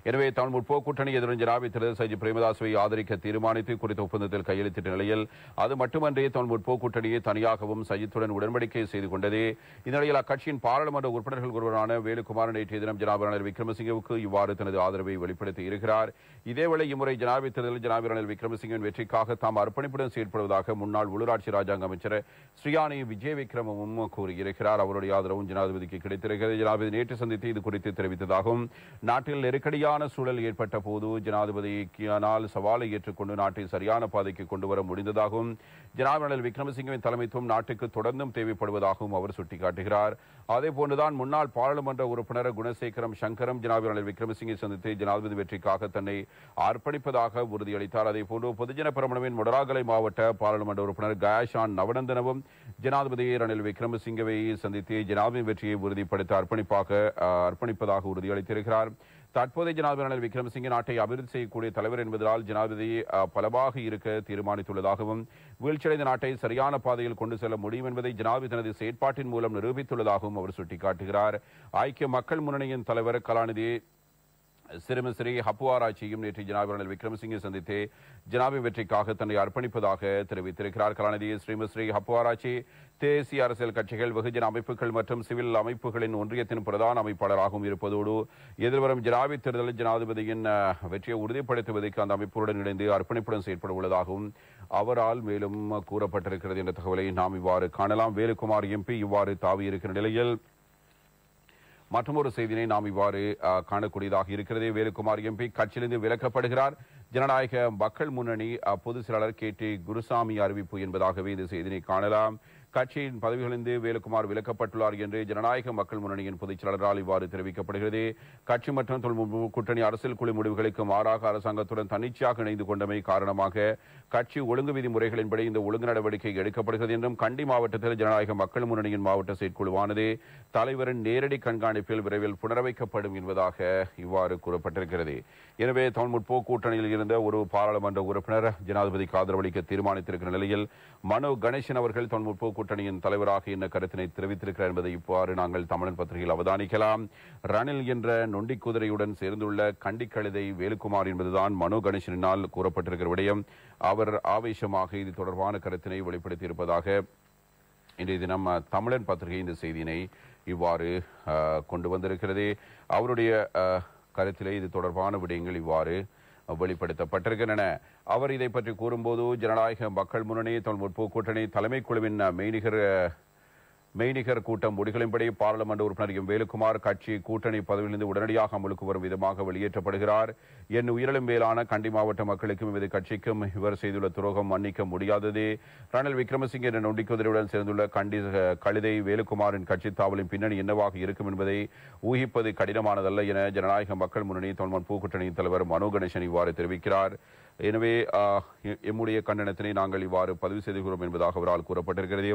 எனவே தமிழ் முற்போக்கு கூட்டணி எதிரும் ஜனாதிபதி தேர்தல் சஜித் பிரேமதாசவை ஆதரிக்க தீர்மானித்து குறித்த ஒப்பந்தத்தில் கையெழுத்திட்ட நிலையில் அது மட்டுமன்றே தமிழ் முற்போக்கு கூட்டணியை தனியாகவும் சஜித்துடன் உடன்படிக்கை செய்து கொண்டது. இந்நிலையில் அக்கட்சியின் பாராளுமன்ற உறுப்பினர்கள் ஒருவரான வேலுக்குமார் நேற்றைய தினம் ஜனாதிபதி ரணில் விக்ரமசிங்கவுக்கு இவ்வாறு தனது ஆதரவை வெளிப்படுத்தி இருக்கிறார். இதேவேளை இம்முறை ஜனாதிபதி தேர்தலில் ஜனாதிபதி ரணில் விக்ரமசிங்கவின் வெற்றிக்காக தாம் அர்ப்பணிப்புடன் செயல்படுவதாக முன்னாள் உள்ளூராட்சி ராஜாங்க அமைச்சர் ஸ்ரீயானி விஜய் விக்ரமும் கூறியிருக்கிறார். அவருடைய ஆதரவும் ஜனாதிபதிக்கு கிடைத்திருக்கிறது. ஜனாதிபதி நேற்று சந்தித்து இது குறித்து தெரிவித்ததாகவும் நாட்டில் நெருக்கடியான சூழல் ஏற்பட்ட போது ஜனாதிபதியினால் சவாலை ஏற்றுக்கொண்டு நாட்டை சரியான பாதைக்கு கொண்டு வர முடிந்ததாகவும் ஜனாதிபதி ரணில் விக்ரமசிங்கவின் தலைமைத்துவம் நாட்டுக்கு தொடர்ந்தும் தேவைப்படுவதாகவும் அவர் சுட்டிக்காட்டுகிறார். அதே போன்றுதான் முன்னாள் பாராளுமன்ற உறுப்பினர் குணசேகரம் சங்கரம் ஜனாதிபதி ரணில் விக்ரமசிங்கை சந்தித்து ஜனாதிபதி வெற்றிக்காக தன்னை அர்ப்பணிப்பதாக உறுதியளித்தார். அதே போன்று பொதுஜன பெரமுனவின் மொடராகலை மாவட்ட பாராளுமன்ற உறுப்பினர் கயாஷான் நவநந்தனவும் ஜனாதிபதி ரணில் விக்ரமசிங்கவை சந்தித்து ஜனாதிபதி வெற்றியை உறுதிப்படுத்த அர்ப்பணிப்பதாக உறுதியளித்திருக்கிறார். தற்போதைய ஜனாதிபதி ரணில் விக்ரமசிங்கே நாட்டை அபிவிருத்தி செய்யக்கூடிய தலைவர் என்பதால் ஜனாதிபதி பலமாக இருக்க தீர்மானித்துள்ளதாகவும் வீழ்ச்சியடைந்த நாட்டை சரியான பாதையில் கொண்டு செல்ல முடியும் என்பதை ஜனாதிபதி தனது செயற்பாட்டின் மூலம் நிரூபித்துள்ளதாகவும் அவர் சுட்டிக்காட்டுகிறார். ஐக்கிய மக்கள் முன்னணியின் தலைவர் கலாநிதி சிறுமிஸ்ரீ ஹப்புவாராட்சியும் நேற்று ஜனாதிபதி ரணில் விக்ரமசிங்கே சந்தித்து ஜனாதிபதி வெற்றிக்காக தன்னை அர்ப்பணிப்பதாக தெரிவித்திருக்கிறார். கலாநிதி ஸ்ரீமிஸ்ரீ ஹப்புவாராட்சி தேசிய அரசியல் கட்சிகள் வெகுஜன அமைப்புகள் மற்றும் சிவில் அமைப்புகளின் ஒன்றியத்தின் பிரதான அமைப்பாளராகவும் இருப்பதோடு எதிர்வரும் ஜனாதிபதி தேர்தலில் ஜனாதிபதியின் வெற்றியை உறுதிப்படுத்துவதற்கு அந்த அமைப்புடன் இணைந்து அர்ப்பணிப்புடன் செயற்பட உள்ளதாகவும் அவரால் மேலும் கூறப்பட்டிருக்கிறது என்ற தகவலை நாம் இவ்வாறு காணலாம். வேலுக்குமார் எம்பி இவ்வாறு தாவியிருக்கிற நிலையில் மற்றொரு செய்தியை நாம் இவ்வாறு காணக்கூடியதாக இருக்கிறது. வேலுக்குமார் எம்பி கட்சியிலிருந்து விலக்கப்படுகிறார். ஜனநாயக மக்கள் முன்னணி பொதுச் செயலாளர் KT குருசாமி அறிவிப்பு என்பதாகவே இந்த செய்தியை காணலாம். கட்சியின் பதவிகளிலிருந்து வேலுக்குமார் விலக்கப்பட்டுள்ளார் என்று ஜனநாயக மக்கள் முன்னணியின் பொதுச் செயலாளரால் இவ்வாறு தெரிவிக்கப்படுகிறது. கட்சி மற்றும் தொழில்முனைவு கூட்டணி அரசியல் குழு முடிவுகளுக்கு மாறாக அரசாங்கத்துடன் தன்னிச்சையாக இணைந்து கொண்டமை காரணமாக கட்சி ஒழுங்கு விதிமுறைகளின்படி இந்த ஒழுங்கு நடவடிக்கை எடுக்கப்படுகிறது என்றும் கண்டி மாவட்டத்தில் ஜனநாயக மக்கள் முன்னணியின் மாவட்ட செயற்குழுவானது தலைவரின் நேரடி கண்காணிப்பில் விரைவில் புனரமைக்கப்படும் என்பதாக இவ்வாறு கூறப்பட்டிருக்கிறது. எனவே தமிழ் முற்போக்கு கூட்டணியில் இருந்த ஒரு பாராளுமன்ற உறுப்பினர் ஜனாதிபதிக்கு ஆதரவளிக்க தீர்மானித்திருக்கிற நிலையில் மனோ கணேசன் அவர்கள் தமிழ் முற்போக்கு கூட்டணியின் தலைவராக என்ன கருத்தினை தெரிவித்திருக்கிறார் என்பதை இவ்வாறு நாங்கள் தமிழன் பத்திரிகையில் அவதானிக்கலாம். ரணில் என்ற நொண்டி குதிரையுடன் சேர்ந்துள்ள கண்டி கழுதை வேலுக்குமார் என்பதுதான் மனோ கணேசனால் கூறப்பட்டிருக்கிற விடயம். அவர் ஆவேசமாக இது தொடர்பான கருத்தினை வெளிப்படுத்தி இருப்பதாக இன்றைய தினம் தமிழன் பத்திரிகை இந்த செய்தியினை இவ்வாறு கொண்டு வந்திருக்கிறது. அவருடைய கருத்திலே இது தொடர்பான விடயங்கள் இவ்வாறு வெளிப்படுத்தப்பட்டிருக்கின்றன. அவர் இதை பற்றி கூறும்போது ஜனநாயக மக்கள் முன்னணி தமிழ் முற்போக்கு கூட்டணி தலைமை குழுவின் மெய்நிகர் கூட்டம் முடிகளின்படி பாராளுமன்ற உறுப்பினர் எம் வேலுக்குமார் கட்சி கூட்டணி பதவியிலிருந்து உடனடியாக அமலுக்கு வரும் விதமாக வெளியேற்றப்படுகிறார். என் உயிரிலும் மேலான கண்டி மாவட்ட மக்களுக்கும் இவரது கட்சிக்கும் இவர் செய்துள்ள துரோகம் மன்னிக்க முடியாதது. ரணில் விக்ரமசிங்கே என்ற நொண்டிக்குதிரையுடன் சேர்ந்துள்ள கண்டி கழுதை வேலுக்குமாரின் கட்சி தாவலின் பின்னணி என்னவாக இருக்கும் என்பதை ஊகிப்பது கடினமானதல்ல என ஜனநாயக மக்கள் முன்னணி தமிழ் முற்போக்கு கூட்டணியின் தலைவர் மனோ கணேசன் இவ்வாறு தெரிவிக்கிறார். எனவே எம்முடைய கண்டனத்தினை நாங்கள் இவ்வாறு பதிவு செய்துகிறோம் என்பதாக அவரால் கூறப்பட்டிருக்கிறது.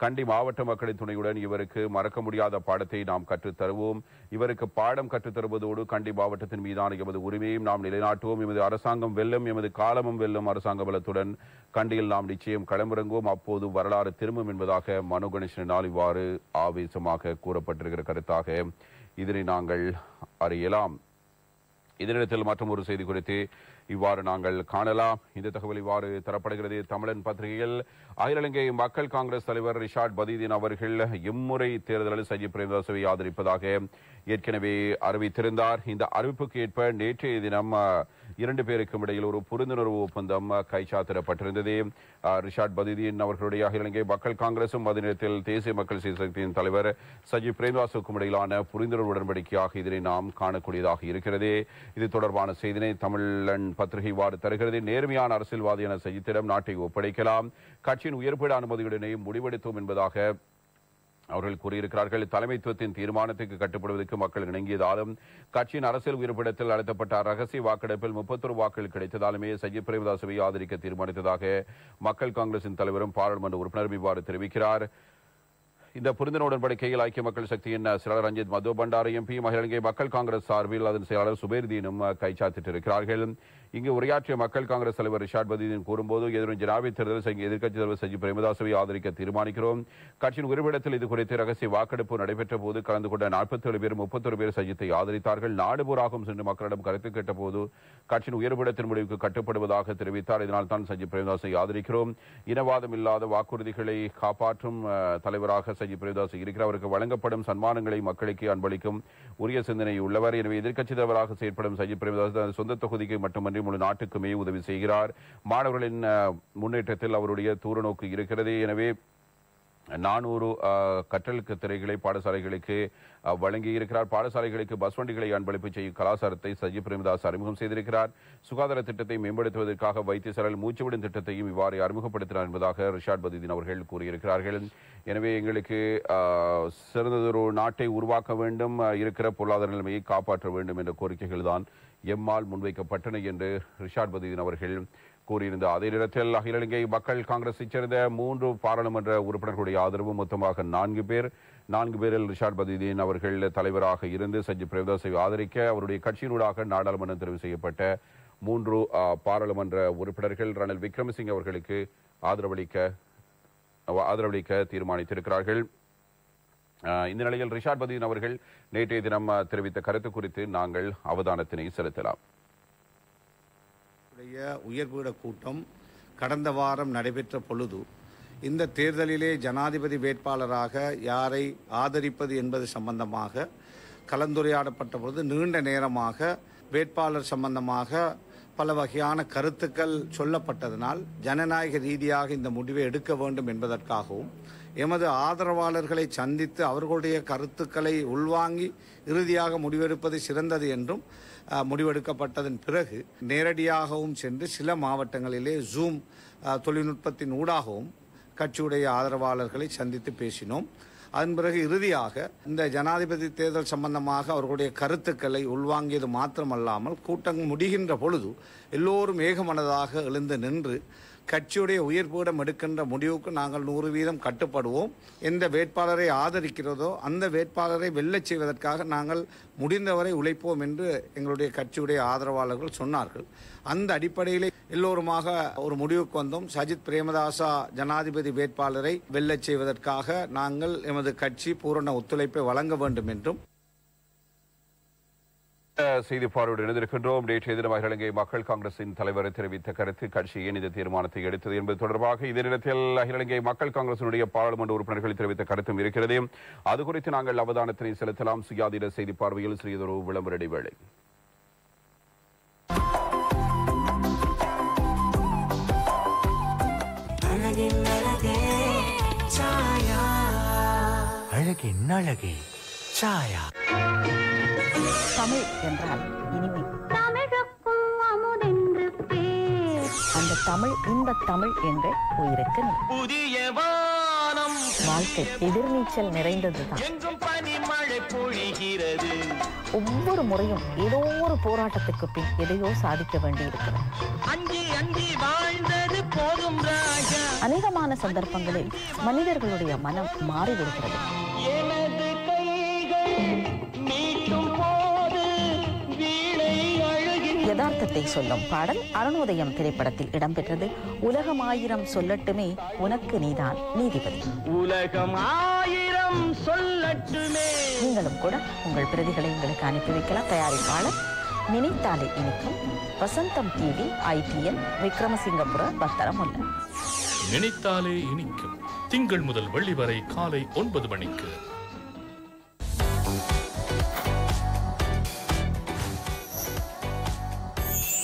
கண்டி மாவட்ட மக்களின் துணையுடன் இவருக்கு மறக்க முடியாத பாடத்தை நாம் கற்றுத்தருவோம். இவருக்கு பாடம் கற்றுத்தருவதோடு கண்டி மாவட்டத்தின் மீதான எமது உரிமையும் நாம் நிலைநாட்டுவோம். எமது அரசாங்கம் வெல்லும், எமது காலமும் வெல்லும். அரசாங்க பலத்துடன் கண்டியில் நாம் நிச்சயம் களமிறங்குவோம். அப்போது வரலாறு திரும்பும் என்பதாக மனோ கணேசனால் இவ்வாறு ஆவேசமாக கூறப்பட்டிருக்கிற கருத்தாக இதனை நாங்கள் அறியலாம். இதனிடத்தில் மற்றும் ஒரு செய்தி குறித்து இவ்வாறு நாங்கள் காணலாம். இந்த தகவல் இவ்வாறு தரப்படுகிறது. தமிழன் பத்திரிகையில் அகில இலங்கை மக்கள் காங்கிரஸ் தலைவர் ரிஷாட் பதியுதீன் அவர்கள் இம்முறை தேர்தலில் சஜித் பிரேமதாசவை ஆதரிப்பதாக ஏற்கனவே அறிவித்திருந்தார். இந்த அறிவிப்புக்கு ஏற்ப நேற்றைய தினம் 2 பேருக்கும் இடையில் ஒரு புரிந்துணர்வு ஒப்பந்தம் கைச்சாத்திடப்பட்டிருந்தது. ரிஷாட் பதியுதீன் அவர்களுடைய அகில இலங்கை மக்கள் காங்கிரசும் அதே நேரத்தில் தேசிய மக்கள் சக்தியின் தலைவர் சஜித் பிரேமதாசுக்கும் இடையிலான புரிந்துணர்வு உடன்படிக்கையாக இதனை நாம் காணக்கூடியதாக இருக்கிறது. இது தொடர்பான செய்தினை தமிழன் பத்திரிகை இவ்வாறு தருகிறது. நேர்மையான அரசியல்வாதியான சஜித்திடம் நாட்டை ஒப்படைக்கலாம், கட்சியின் உயர்பீட அனுமதியுடனே முடிவெடுத்தோம் என்பதாக அவர்கள் கூறியிருக்கிறார்கள். தலைமைத்துவத்தின் தீர்மானத்துக்கு கட்டுப்படுவதற்கு மக்கள் இணங்கியதாலும் கட்சியின் அரசியல் உயிர்ப்பிடத்தில் நடத்தப்பட்ட ரகசிய வாக்கெடுப்பில் 31 வாக்குகள் கிடைத்ததாலுமே சஜித் பிரேமதாசவை ஆதரிக்க தீர்மானித்ததாக மக்கள் காங்கிரசின் தலைவரும் பாராளுமன்ற உறுப்பினரும் இவ்வாறு தெரிவிக்கிறார். இந்த புரிந்துணர்வு உடன்படிக்கையில் ஐக்கிய மக்கள் சக்தியின் செயலாளர் ரஞ்சித் மது பண்டார எம்பியும் அகில இலங்கை மக்கள் காங்கிரஸ் சார்பில் அதன் செயலாளர் சுபேர்தீனும் கைச்சாத்திட்டிருக்கிறார்கள். இங்கு உரையாற்றிய மக்கள் காங்கிரஸ் தலைவர் ரிஷாட் பதியுதீன் கூறும்போது எதிரும் ஜனாதிபதி தேர்தலில் எதிர்க்கட்சித் தலைவர் சஜித் பிரேமதாசவை ஆதரிக்க தீர்மானிக்கிறோம். கட்சியின் உறுப்பிடத்தில் இது குறித்து ரகசிய வாக்கெடுப்பு நடைபெற்ற போது கலந்து கொண்ட 47 பேர் 31 பேர் சஜித்தை ஆதரித்தார்கள். நாடுபூராகவும் சென்று மக்களிடம் கருத்து கேட்ட போது கட்சியின் உயர்விடத்தின் முடிவுக்கு கட்டுப்படுவதாக தெரிவித்தார். இதனால் தான் சஜித் பிரேமதாசை ஆதரிக்கிறோம். இனவாதம் இல்லாத வாக்குறுதிகளை காப்பாற்றும் தலைவராக சஜித் பிரேமதாஸ் இருக்கிறார். அவருக்கு வழங்கப்படும் சன்மானங்களை மக்களுக்கு அன்பளிக்கும் உரிய சிந்தனை உள்ளவர். எனவே எதிர்க்கட்சித் தலைவராக செயற்படும் சஜித் பிரேமதாஸ் சொந்த தொகுதிக்கு மட்டுமன்றி முழு நாட்டுக்குமே உதவி செய்கிறார். மாணவர்களின் முன்னேற்றத்தில் அவருடைய தூரநோக்கு இருக்கிறது. எனவே 400 கற்றல் திரைகளை பாடசாலைகளுக்கு வழங்கி இருக்கிறார். பாடசாலைகளுக்கு பஸ் வண்டிகளை அன்பளிப்பு செய்யும் கலாச்சாரத்தை சஜித் பிரேமதாஸ் அறிமுகம் செய்திருக்கிறார். சுகாதார திட்டத்தை மேம்படுத்துவதற்காக வைத்தியசாலையில் மூச்சுவிடும் திட்டத்தையும் இவ்வாறு அறிமுகப்படுத்தினார் என்பதாக ரிஷாட் பதியுதீன் அவர்கள் கூறியிருக்கிறார்கள். எனவே எங்களுக்கு சிறந்ததொரு நாட்டை உருவாக்க வேண்டும், இருக்கிற பொருளாதார நிலைமையை காப்பாற்ற வேண்டும் என்ற கோரிக்கைகள் தான் எம்மால் முன்வைக்கப்பட்டன என்று ரிஷாட் பதியுதீன் அவர்கள் கூறியிருந்தார். அதே நேரத்தில் அகில இலங்கை மக்கள் காங்கிரஸைச் சேர்ந்த 3 பாராளுமன்ற உறுப்பினர்களுடைய ஆதரவு மொத்தமாக 4 பேர். 4 பேரில் ரிஷாட் பதியுதீன் அவர்கள் தலைவராக இருந்து சஜித் பிரேமதாசை ஆதரிக்க அவருடைய கட்சியினூடாக நாடாளுமன்றம் தெரிவு செய்யப்பட்ட 3 பாராளுமன்ற உறுப்பினர்கள் ரணில் விக்ரமசிங்கே அவர்களுக்கு ஆதரவளிக்க தீர்மானித்திருக்கிறார்கள். இந்த நிலையில் ரிஷாட் பதியுதீன் அவர்கள் நேற்றைய தினம் தெரிவித்த கருத்து குறித்து நாங்கள் அவதானத்தினை செலுத்தலாம். உயர்பீட கூட்டம் கடந்த வாரம் நடைபெற்ற பொழுது இந்த தேர்தலிலே ஜனாதிபதி வேட்பாளராக யாரை ஆதரிப்பது என்பது சம்பந்தமாக கலந்துரையாடப்பட்ட பொழுது நீண்ட நேரமாக வேட்பாளர் சம்பந்தமாக பல வகையான கருத்துக்கள் சொல்லப்பட்டதனால் ஜனநாயக ரீதியாக இந்த முடிவை எடுக்க வேண்டும் என்பதற்காகவும் எமது ஆதரவாளர்களை சந்தித்து அவர்களுடைய கருத்துக்களை உள்வாங்கி இறுதியாக முடிவெடுப்பது சிறந்தது என்றும் முடிவெடுக்கப்பட்டதன் பிறகு நேரடியாகவும் சென்று சில மாவட்டங்களிலே ஜூம் தொழில்நுட்பத்தின் ஊடாகவும் கட்சியுடைய ஆதரவாளர்களை சந்தித்து பேசினோம். அதன் பிறகு இறுதியாக இந்த ஜனாதிபதி தேர்தல் சம்பந்தமாக அவர்களுடைய கருத்துக்களை உள்வாங்கியது மாத்திரமல்லாமல் கூட்டம் முடிகின்ற பொழுது எல்லோரும் ஏகமனதாக எழுந்து நின்று கட்சியுடைய உயிர்ப்பீடம் எடுக்கின்ற முடிவுக்கு நாங்கள் 100% கட்டுப்படுவோம், எந்த வேட்பாளரை ஆதரிக்கிறதோ அந்த வேட்பாளரை வெல்லச் செய்வதற்காக நாங்கள் முடிந்தவரை உழைப்போம் என்று எங்களுடைய கட்சியுடைய ஆதரவாளர்கள் சொன்னார்கள். அந்த அடிப்படையிலே எல்லோருமாக ஒரு முடிவுக்கு வந்தோம். சஜித் பிரேமதாசா ஜனாதிபதி வேட்பாளரை வெல்லச் செய்வதற்காக நாங்கள் எமது கட்சி பூரண ஒத்துழைப்பை வழங்க வேண்டும் என்றும் செய்தி பார்வையோடு இணைந்திருக்கின்றோம். நேற்றைய தினம் அகில இலங்கை மக்கள் காங்கிரசின் தலைவர் தெரிவித்த கருத்து கட்சி ஏன் இந்த தீர்மானத்தை எடுத்தது என்பது தொடர்பாக இதே நேரத்தில் அகில இலங்கை மக்கள் காங்கிரசினுடைய பாராளுமன்ற உறுப்பினர்கள் தெரிவித்த கருத்தும் இருக்கிறது. அது குறித்து நாங்கள் அவதானத்தினை செலுத்தலாம். சுயாதீன செய்தி பார்வையில் சிறியதொரு விளம்பர இடைவேளை. அழகின் அழகே சாயா. தமிழ் என்றால் இனிமை. தமிழுக்கும் அமுதென்று பேர். அந்த தமிழ் இன்பத் தமிழ் என்ற உயிருக்கு புதிய வானம். வாழ்க்கை எதிர்நீச்சல் நிறைந்ததுதான். எங்கும் பனிமழை பொழிகிறது. ஒவ்வொரு முறையும் ஏதோ ஒரு போராட்டத்துக்கு பின் எதையோ சாதிக்க வேண்டியிருக்கிறது. அஞ்சி அஞ்சி வாழ்ந்தது போதும் ராஜா. அநேகமான சந்தர்ப்பங்களில் மனிதர்களுடைய மனம் மாறிவிடுகிறது. எனது கைகள் மீட்டும் போது வீணை அழுகின். யதார்த்தத்தை சொல்லும் பாடல் அருணோதயம் திரைப்படத்தில் இடம்பெற்றது. உலகம் ஆயிரம் சொல்லட்டுமே உனக்கு நீதான் நீதிபதி. உலகம் ஆயிரம் சொல்லட்டுமே. நீங்களும் கூட உங்கள் பிரதிகளை எங்களுக்கு அனுப்பி வைக்கலாம். தயாரிப்பாளர் நினைத்தாலே இனிக்கும், வசந்தம் டிவி, ITN, விக்ரமசிங்கபுர, பத்தரமுல்ல. நினைத்தாலே இனிக்கும் திங்கள் முதல் வெள்ளி வரை காலை 9 மணிக்கு.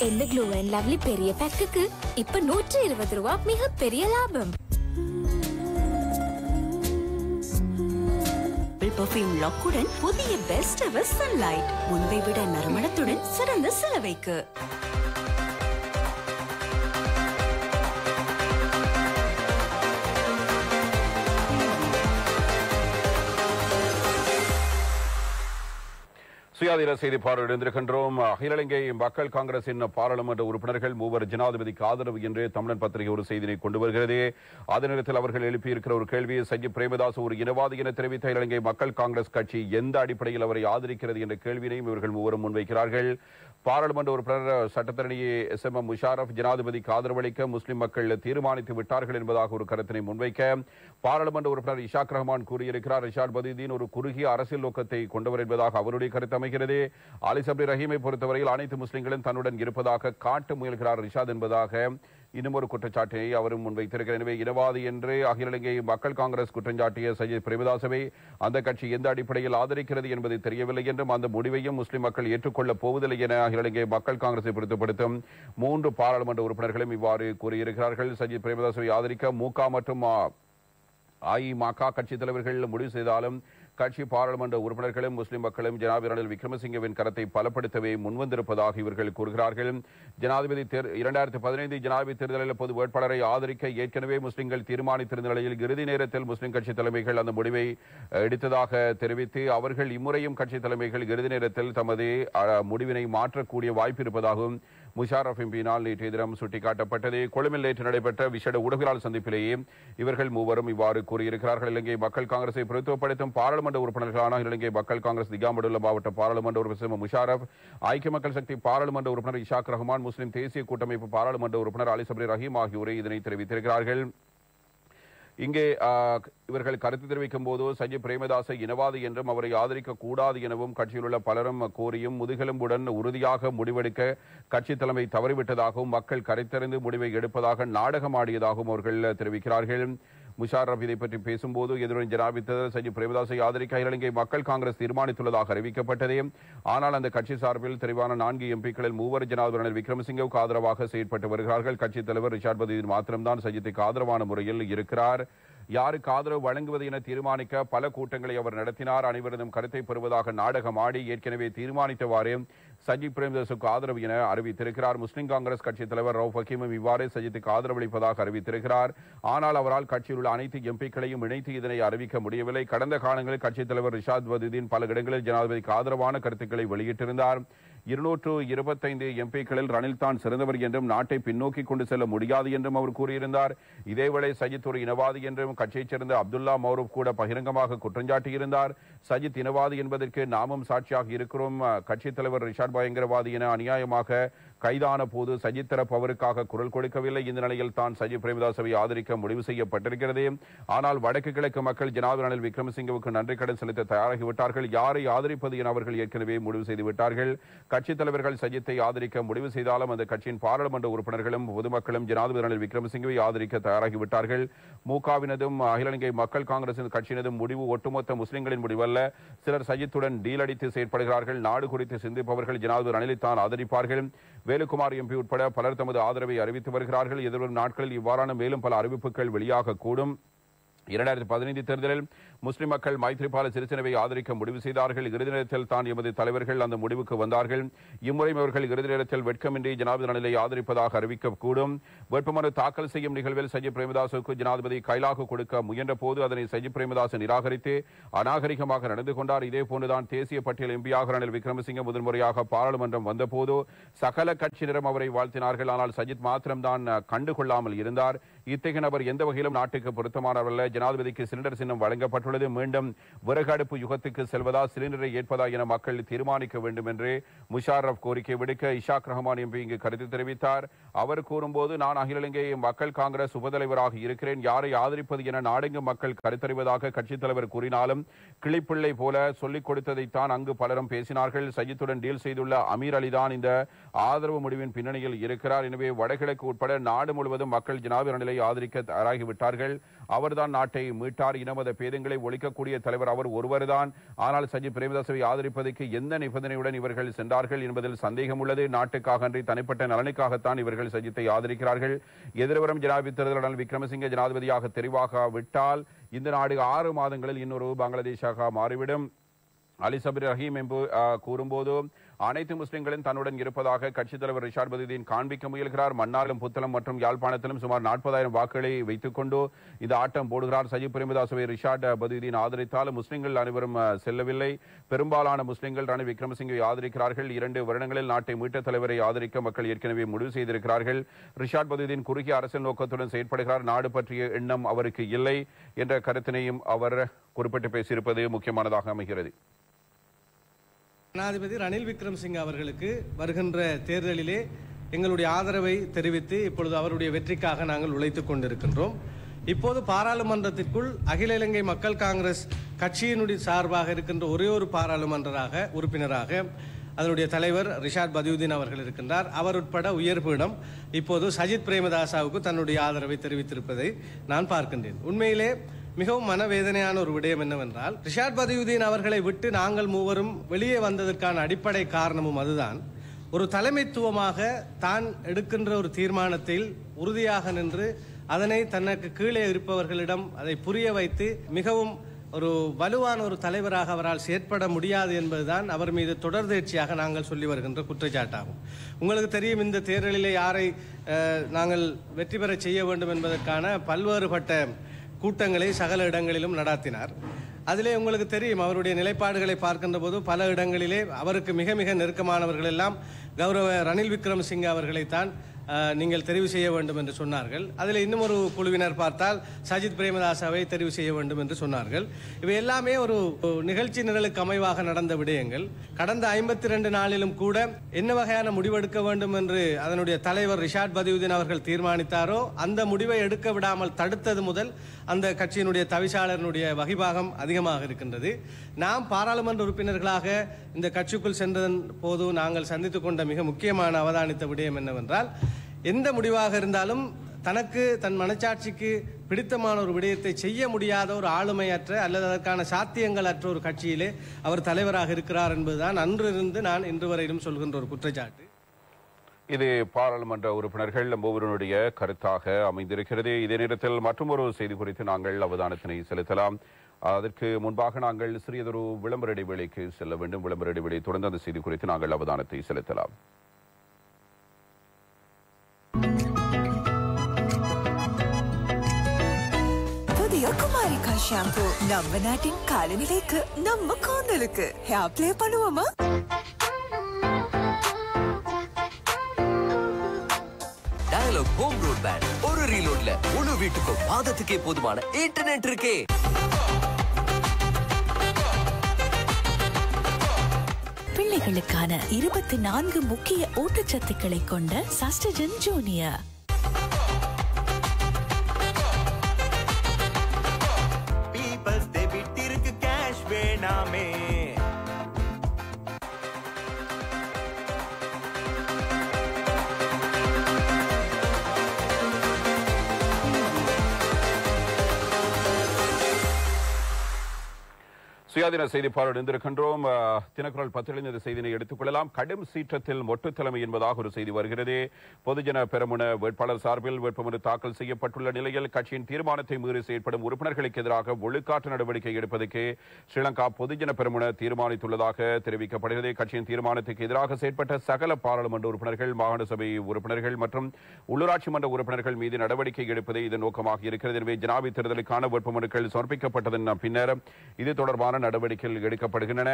இந்த க்ளோ அண்ட் லவ்லி பெரிய பேக்குக்கு இப்ப 120 ரூபாய் மிக பெரிய லாபம். பெர்ஃப்யூம் லாக்குடன் புதிய பெஸ்ட் எவர் சன்லைட். முன்பை விட நறுமணத்துடன் சிறந்த சிலவைக்கு. சுயாதீன செய்தி பார்வையோடு இருந்திருக்கின்றோம். அகில இலங்கை மக்கள் காங்கிரசின் பாராளுமன்ற உறுப்பினர்கள் 3 ஜனாதிபதிக்கு ஆதரவு என்று தமிழன் பத்திரிகை ஒரு செய்தியை கொண்டு வருகிறது. அதே நேரத்தில் அவர்கள் எழுப்பியிருக்கிற ஒரு கேள்வி, சஜித் பிரேமதாஸ் ஒரு இனவாதி என தெரிவித்த அகில இலங்கை மக்கள் காங்கிரஸ் கட்சி எந்த அடிப்படையில் அவரை ஆதரிக்கிறது என்ற கேள்வியையும் இவர்கள் 3 முன்வைக்கிறார்கள். பாராளுமன்ற உறுப்பினர் சட்டத்தரணி SM முஷாரப் ஜனாதிபதிக்கு ஆதரவளிக்க முஸ்லிம் மக்கள் தீர்மானித்து விட்டார்கள் என்பதாக ஒரு கருத்தினை முன்வைக்க பாராளுமன்ற உறுப்பினர் இஷாக் ரஹ்மான் கூறியிருக்கிறார். ரிஷாட் பதீதீன் ஒரு குறுகிய அரசியல் நோக்கத்தை கொண்டவர் என்பதாக அவருடைய கருத்து அமைகிறது. அலி சப்ரி ரஹீமை பொறுத்தவரையில் அனைத்து முஸ்லிம்களும் தன்னுடன் இருப்பதாக காட்ட முயல்கிறார் ரிஷாத் என்பதாக இன்னும் ஒரு குற்றச்சாட்டை அவரும் முன்வைத்திருக்கிறார். எனவே இனவாதி என்று அகில இலங்கை மக்கள் காங்கிரஸ் குற்றஞ்சாட்டிய சஜித் பிரேமதாசவை அந்த கட்சி எந்த அடிப்படையில் ஆதரிக்கிறது என்பது தெரியவில்லை என்றும் அந்த முடிவையும் முஸ்லிம் மக்கள் ஏற்றுக்கொள்ளப் போவதில்லை என அகில இலங்கை மக்கள் காங்கிரஸை பொறுத்தப்படுத்தும் 3 பாராளுமன்ற உறுப்பினர்களும் இவ்வாறு கூறியிருக்கிறார்கள். சஜித் பிரேமதாசவை ஆதரிக்க முக மற்றும் அஇமக கட்சி தலைவர்கள் முடிவு செய்தாலும் கட்சி பாராளுமன்ற உறுப்பினர்களும் முஸ்லிம் மக்களும் ஜனாதிபதி ரணில் விக்ரமசிங்கவின் கரத்தை பலப்படுத்தவே முன்வந்திருப்பதாக இவர்கள் கூறுகிறார்கள். 2015 ஜனாதிபதி தேர்தலில் பொது வேட்பாளரை ஆதரிக்க ஏற்கனவே முஸ்லிம்கள் தீர்மானித்திருந்த நிலையில் இறுதி நேரத்தில் முஸ்லிம் கட்சி தலைமைகள் அந்த முடிவை எடுத்ததாக தெரிவித்து அவர்கள் இம்முறையும் கட்சி தலைமைகள் இறுதி நேரத்தில் தமது முடிவினை மாற்றக்கூடிய வாய்ப்பு இருப்பதாகவும் முஷாரப் எம்பியினால் நேற்றைய தினம் சுட்டிக்காட்டப்பட்டது. கொழும்பில் நேற்று நடைபெற்ற விசேட ஊடகவியலாளர் சந்திப்பிலேயே இவர்கள் 3 இவ்வாறு கூறியிருக்கிறார்கள். இலங்கை மக்கள் காங்கிரஸை பிரதித்துவப்படுத்தும் பாராளுமன்ற உறுப்பினர்களான இலங்கை மக்கள் காங்கிரஸ் திகாம்படுள்ள மாவட்ட பாராளுமன்ற உறுப்பினர் முஷாரப், ஐக்கிய மக்கள் சக்தி பாராளுமன்ற உறுப்பினர் இஷாக் ரஹ்மான், முஸ்லிம் தேசிய கூட்டமைப்பு பாராளுமன்ற உறுப்பினர் அலி சப்ரி ரஹீம் ஆகியோரை இதனை தெரிவித்திருக்கிறார்கள். இங்கே இவர்கள் கருத்து தெரிவிக்கும் போது சஜித் பிரேமதாசை இனவாதி என்றும் அவரை ஆதரிக்க கூடாது எனவும் கட்சியில் உள்ள பலரும் கோரியும் முதுகெலும்புடன் உறுதியாக முடிவெடுக்க கட்சி தலைமை தவறிவிட்டதாகவும் மக்கள் கரைத்தறிந்து முடிவை எடுப்பதாக நாடகமாடியதாகவும் அவர்கள் தெரிவிக்கிறார்கள். முஷாரப் இதை பற்றி பேசும்போது எதிரும் ஜனாதிபதி சஜித் பிரேமதாசை ஆதரிக்க இலங்கை மக்கள் காங்கிரஸ் தீர்மானித்துள்ளதாக அறிவிக்கப்பட்டது. ஆனால் அந்த கட்சி சார்பில் தெரிவான 4 எம்பிக்களில் 3 ஜனாதிபதி ரணில் விக்ரமசிங்கவுக்கு ஆதரவாக செயற்பட்டு வருகிறார்கள். கட்சித் தலைவர் ரிஷாட் பதீன் மாத்திரம்தான் சஜித்துக்கு ஆதரவான முறையில் இருக்கிறார். யாருக்கு ஆதரவு வழங்குவது என தீர்மானிக்க பல கூட்டங்களை அவர் நடத்தினார். அனைவரதும் கருத்தை பெறுவதாக நாடகம் ஆடி ஏற்கனவே தீர்மானித்தவாறு சஜித் பிரேமதாசுக்கு ஆதரவு என அறிவித்திருக்கிறார். முஸ்லிம் காங்கிரஸ் கட்சி தலைவர் ரவுப் ஹக்கீமும் இவ்வாறே சஜித்துக்கு ஆதரவளிப்பதாக அறிவித்திருக்கிறார். ஆனால் அவரால் கட்சியில் உள்ள அனைத்து எம்பிக்களையும் இணைத்து இதனை அறிவிக்க முடியவில்லை. கடந்த காலங்களில் கட்சித் தலைவர் ரிஷாத் பதுதீன் பல இடங்களில் ஜனாதிபதிக்கு ஆதரவான கருத்துக்களை வெளியிட்டிருந்தார். 225 எம்பிக்களில் ரணில் தான் சிறந்தவர் என்றும் நாட்டை பின்னோக்கி கொண்டு செல்ல முடியாது என்றும் அவர் கூறியிருந்தார். இதேவேளை சஜித் ஒரு இனவாதி என்றும் கட்சியைச் சேர்ந்த அப்துல்லா மௌரூப் கூட பகிரங்கமாக குற்றஞ்சாட்டியிருந்தார். சஜித் இனவாதி என்பதற்கு நாமும் சாட்சியாக இருக்கிறோம். கட்சித் தலைவர் ரிஷாட் பயங்கரவாதி என அநியாயமாக கைதான போது சஜித் தரப்பு அவருக்காக குரல் கொடுக்கவில்லை. இந்த நிலையில் தான் சஜித் பிரேமதாசவை ஆதரிக்க முடிவு செய்யப்பட்டிருக்கிறது. ஆனால் வடக்கு கிழக்கு மக்கள் ஜனாதிபதி ரணில் விக்ரமசிங்கவுக்கு நன்றி கடன் செலுத்த தயாராகிவிட்டார்கள். யாரை ஆதரிப்பது என அவர்கள் ஏற்கனவே முடிவு செய்துவிட்டார்கள். கட்சித் தலைவர்கள் சஜித்தை ஆதரிக்க முடிவு செய்தாலும் அந்த கட்சியின் பாராளுமன்ற உறுப்பினர்களும் பொதுமக்களும் ஜனாதிபதி ரணில் விக்ரமசிங்கவை ஆதரிக்க தயாராகிவிட்டார்கள். மூகாவினதும் அகில இலங்கை மக்கள் காங்கிரசின் கட்சியினதும் முடிவு ஒட்டுமொத்த முஸ்லிம்களின் முடிவல்ல. சிலர் சஜித்துடன் டீல் அடித்து செயற்படுகிறார்கள். நாடு குறித்து சிந்திப்பவர்கள் ஜனாதிபதி ரணிலைத்தான் ஆதரிப்பார்கள். வேலுக்குமார் எம்பி உட்பட பலர் தமது ஆதரவை அறிவித்து வருகிறார்கள். எதிர்வரும் நாட்களில் இவ்வாறான மேலும் பல அறிவிப்புகள் வெளியாகக்கூடும். 2015 தேர்தலில் முஸ்லிம் மக்கள் மைத்ரிபால சிறிசேனவை ஆதரிக்க முடிவு செய்தார்கள். இறுதி நேரத்தில் தான் எமது தலைவர்கள் அந்த முடிவுக்கு வந்தார்கள். இம்முறை அவர்கள் இறுதி நேரத்தில் வெட்கமின்றி ஜனாதிபதி ரணிலை ஆதரிப்பதாக அறிவிக்கக்கூடும். வேட்புமனு தாக்கல் செய்யும் நிகழ்வில் சஜித் பிரேமதாசுக்கு ஜனாதிபதி கைலாகு கொடுக்க முயன்ற போது அதனை சஜித் பிரேமதாசு நிராகரித்து அநாகரிகமாக நடந்து கொண்டார். இதே போன்றுதான் தேசிய பட்டியல் எம்பியாக ரணில் விக்ரமசிங்க முதன்முறையாக பாராளுமன்றம் வந்தபோது சகல கட்சியினரும் அவரை வாழ்த்தினார்கள். ஆனால் சஜித் மாத்திரம்தான் கண்டுகொள்ளாமல் இருந்தார். இத்தகைய நபர் எந்த வகையிலும் நாட்டுக்கு பொருத்தமானவரல்ல. ஜனாதிபதிக்கு சிலிண்டர் சின்னம் வழங்கப்பட்டுள்ளது. மீண்டும் விறகடுப்பு யுகத்துக்கு செல்வதா சிலிண்டரை ஏற்பதா என மக்கள் தீர்மானிக்க வேண்டும் என்று முஷாரப் கோரிக்கை விடுக்க இஷாக் ரஹ்மான் எம்பி இங்கு கருத்து தெரிவித்தார். அவர் கூறும்போது, நான் அகில இலங்கை மக்கள் காங்கிரஸ் உபதலைவராக இருக்கிறேன். யாரை ஆதரிப்பது என நாடெங்கு மக்கள் கருத்தறிவதாக கட்சித் தலைவர் கூறினாலும் கிளிப்பிள்ளை போல சொல்லிக் கொடுத்ததைத்தான் அங்கு பலரும் பேசினார்கள். சஜித்துடன் டீல் செய்துள்ள அமீர் அலிதான் இந்த ஆதரவு முடிவின் பின்னணியில் இருக்கிறார். எனவே வடகிழக்கு உட்பட நாடு முழுவதும் மக்கள் ஜனாதிபதி ரணிலை ஆதரிக்க தயாராகிவிட்டார்கள். அவர்தான் நாட்டை மீட்டார். இனமத பேதங்களை ஒழிக்கக்கூடிய தலைவர் அவர் ஒருவர்தான். ஆனால் சஜித் பிரேமதாசவை ஆதரிப்பதற்கு எந்த நிபந்தனையுடன் இவர்கள் சென்றார்கள் என்பதில் சந்தேகம் உள்ளது. நாட்டுக்காக அன்றி தனிப்பட்ட நலனுக்காகத்தான் இவர்கள் சஜித்தை ஆதரிக்கிறார்கள். எதிர்வரும் ஜனாதிபதி தேர்தலுடன் விக்ரமசிங்க ஜனாதிபதியாக தெரிவாகாவிட்டால் இந்த நாடு 6 மாதங்களில் இன்னொரு பங்களாதேஷாக மாறிவிடும். அலி சபீர் ரஹீம் என்று கூறும்போது, அனைத்து முஸ்லிம்களும் தன்னுடன் இருப்பதாக கட்சித் தலைவர் ரிஷாட் பதுதீன் காண்பிக்க முயல்கிறார். மன்னாரிலும் புத்தளம் மற்றும் யாழ்ப்பாணத்திலும் சுமார் 40,000 வாக்குகளை வைத்துக் கொண்டு இந்த ஆட்டம் போடுகிறார். சஜித் பிரேமதாசவை ரிஷாட் பதுதீன் ஆதரித்தாலும் முஸ்லிம்கள் அனைவரும் செல்லவில்லை. பெரும்பாலான முஸ்லிம்கள் ரணில் விக்ரமசிங்கவை ஆதரிக்கிறார்கள். 2 வருடங்களில் நாட்டை மீட்ட தலைவரை ஆதரிக்க மக்கள் ஏற்கனவே முடிவு செய்திருக்கிறார்கள். ரிஷாட் பதுதீன் குறுகிய அரசியல் நோக்கத்துடன் செயற்படுகிறார். நாடு பற்றிய எண்ணம் அவருக்கு இல்லை என்ற கருத்தினையும் அவர் குறிப்பிட்டு பேசியிருப்பது முக்கியமானதாக அமைகிறது. ஜனாதிபதி ரணில் விக்ரமசிங்க அவர்களுக்கு வருகின்ற தேர்தலிலே எங்களுடைய ஆதரவை தெரிவித்து இப்பொழுது அவருடைய வெற்றிக்காக நாங்கள் உழைத்துக் கொண்டிருக்கின்றோம். இப்போது பாராளுமன்றத்திற்குள் அகில இலங்கை மக்கள் காங்கிரஸ் கட்சியினுடைய சார்பாக இருக்கின்ற ஒரே ஒரு பாராளுமன்ற உறுப்பினராக அதனுடைய தலைவர் ரிஷாட் பதுதீன் அவர்கள் இருக்கின்றார். அவர் உட்பட உயர்பீடம் இப்போது சஜித் பிரேமதாசாவுக்கு தன்னுடைய ஆதரவை தெரிவித்திருப்பதை நான் பார்க்கின்றேன். உண்மையிலே மிகவும் மனவேதனையான ஒரு விடயம் என்னவென்றால், ரிஷாட் பதுதீன் அவர்களை விட்டு நாங்கள் மூவரும் வெளியே வந்ததற்கான அடிப்படை காரணமும் அதுதான். ஒரு தலைமைத்துவமாக தான் எடுக்கின்ற ஒரு தீர்மானத்தில் உறுதியாக நின்று அதனை தனக்கு கீழே இருப்பவர்களிடம் அதை புரிய வைத்து மிகவும் ஒரு வலுவான ஒரு தலைவராக அவரால் செயற்பட முடியாது என்பதுதான் அவர் மீது தொடர்ந்தேர்ச்சியாக நாங்கள் சொல்லி வருகின்ற குற்றச்சாட்டாகும். உங்களுக்கு தெரியும், இந்த தேர்தலிலே யாரை நாங்கள் வெற்றி பெற செய்ய வேண்டும் என்பதற்கான பல்வேறுபட்ட கூட்டங்களை சகல இடங்களிலும் நடாத்தினார். அதிலே உங்களுக்கு தெரியும், அவருடைய நிலைப்பாடுகளை பார்க்கின்ற போது பல இடங்களிலே அவருக்கு மிக மிக நெருக்கமானவர்கள் எல்லாம் கௌரவ ரணில் விக்ரமசிங்க அவர்களைத்தான் நீங்கள் தெரிவு செய்ய வேண்டும் என்று சொன்னார்கள். அதில் இன்னும் ஒரு குழுவினர் பார்த்தால் சஜித் பிரேமதாசாவை தெரிவு செய்ய வேண்டும் என்று சொன்னார்கள். இவை எல்லாமே ஒரு நிகழ்ச்சி நிரலுக்கு அமைவாக நடந்த விடயங்கள். கடந்த 52 நாளிலும் கூட என்ன வகையான முடிவெடுக்க வேண்டும் என்று அதனுடைய தலைவர் ரிஷாட் பதுதீன் அவர்கள் தீர்மானித்தாரோ அந்த முடிவை எடுக்க விடாமல் தடுத்தது முதல் அந்த கட்சியினுடைய தவிசாளர்களுடைய வகிபாகம் அதிகமாக இருக்கின்றது. நாம் பாராளுமன்ற உறுப்பினர்களாக இந்த கட்சிக்குள் சென்றதன் போது நாங்கள் சந்தித்துக் கொண்ட மிக முக்கியமான அவதானித்த விடயம் என்னவென்றால், எந்த முடிவாக இருந்தாலும் தனக்கு தன் மனச்சாட்சிக்கு பிடித்தமான ஒரு விடயத்தை செய்ய முடியாத ஒரு ஆளுமையற்ற அல்லது அதற்கான சாத்தியங்கள் அற்ற ஒரு கட்சியிலே அவர் தலைவராக இருக்கிறார் என்பதுதான் அன்றிருந்து நான் இன்று வரையிலும் சொல்கின்ற ஒரு குற்றச்சாட்டு. இது பாராளுமன்ற உறுப்பினர்கள் ஒவ்வொருவருடைய கருத்தாக அமைந்திருக்கிறது. இதே நேரத்தில் மற்றொரு செய்தி குறித்து நாங்கள் அவதானத்தினை செலுத்தலாம். அதற்கு முன்பாக நாங்கள் சிறியதொரு விளம்பர இடைவேளைக்கு செல்ல வேண்டும். விளம்பர இடைவேளை தொடர்ந்து அந்த செய்தி குறித்து நாங்கள் அவதானத்தை செலுத்தலாம். புதிய குமாரிகா ஷாம்பு நம்ம நாட்டின் காலநிலைக்கு நம்ம கூந்தலுக்கு ஹேர் அப்ளை பண்ணுவோமா? டயலாக் ஹோம் ப்ராட்பேண்ட் ஒரு ரீலோட்ல முழு வீட்டுக்கும் மாதத்துக்கே போதுமான இன்டர்நெட் இருக்கே. பிள்ளைகளுக்கான 24 முக்கிய ஊட்டச்சத்துக்களை கொண்ட சஸ்டஜன் ஜூனியர். பீப்பிள்ஸ் டெபிட்டிற்கு கேஷ் வேணாமே. சுயாதீன செய்திப்பாளர் இருந்திருக்கின்றோம். தினக்குரல் 10 இந்த செய்தியை எடுத்துக் கொள்ளலாம். கடும் சீற்றத்தில் மொட்டு தலைமை என்பதாக ஒரு செய்தி வருகிறது. பொதுஜன பெரமுன வேட்பாளர் சார்பில் வேட்புமனு தாக்கல் செய்யப்பட்டுள்ள நிலையில் கட்சியின் தீர்மானத்தை மீறி செயற்படும் உறுப்பினர்களுக்கு எதிராக ஒழுக்காற்று நடவடிக்கை எடுப்பதற்கு ஸ்ரீலங்கா பொதுஜன பெரமுன தீர்மானித்துள்ளதாக தெரிவிக்கப்படுகிறது. கட்சியின் தீர்மானத்துக்கு எதிராக செயற்பட்ட சகல பாராளுமன்ற உறுப்பினர்கள், மாகாண சபை உறுப்பினர்கள் மற்றும் உள்ளூராட்சி மன்ற உறுப்பினர்கள் மீது நடவடிக்கை எடுப்பதே இதன் நோக்கமாக இருக்கிறது. எனவே ஜனாதிபதி தேர்தலுக்கான வேட்புமனுக்கள் சமர்ப்பிக்கப்பட்டதன் பின்னர் இது தொடர்பான நடவடிக்கைகள் எடுக்கப்படுகின்றன.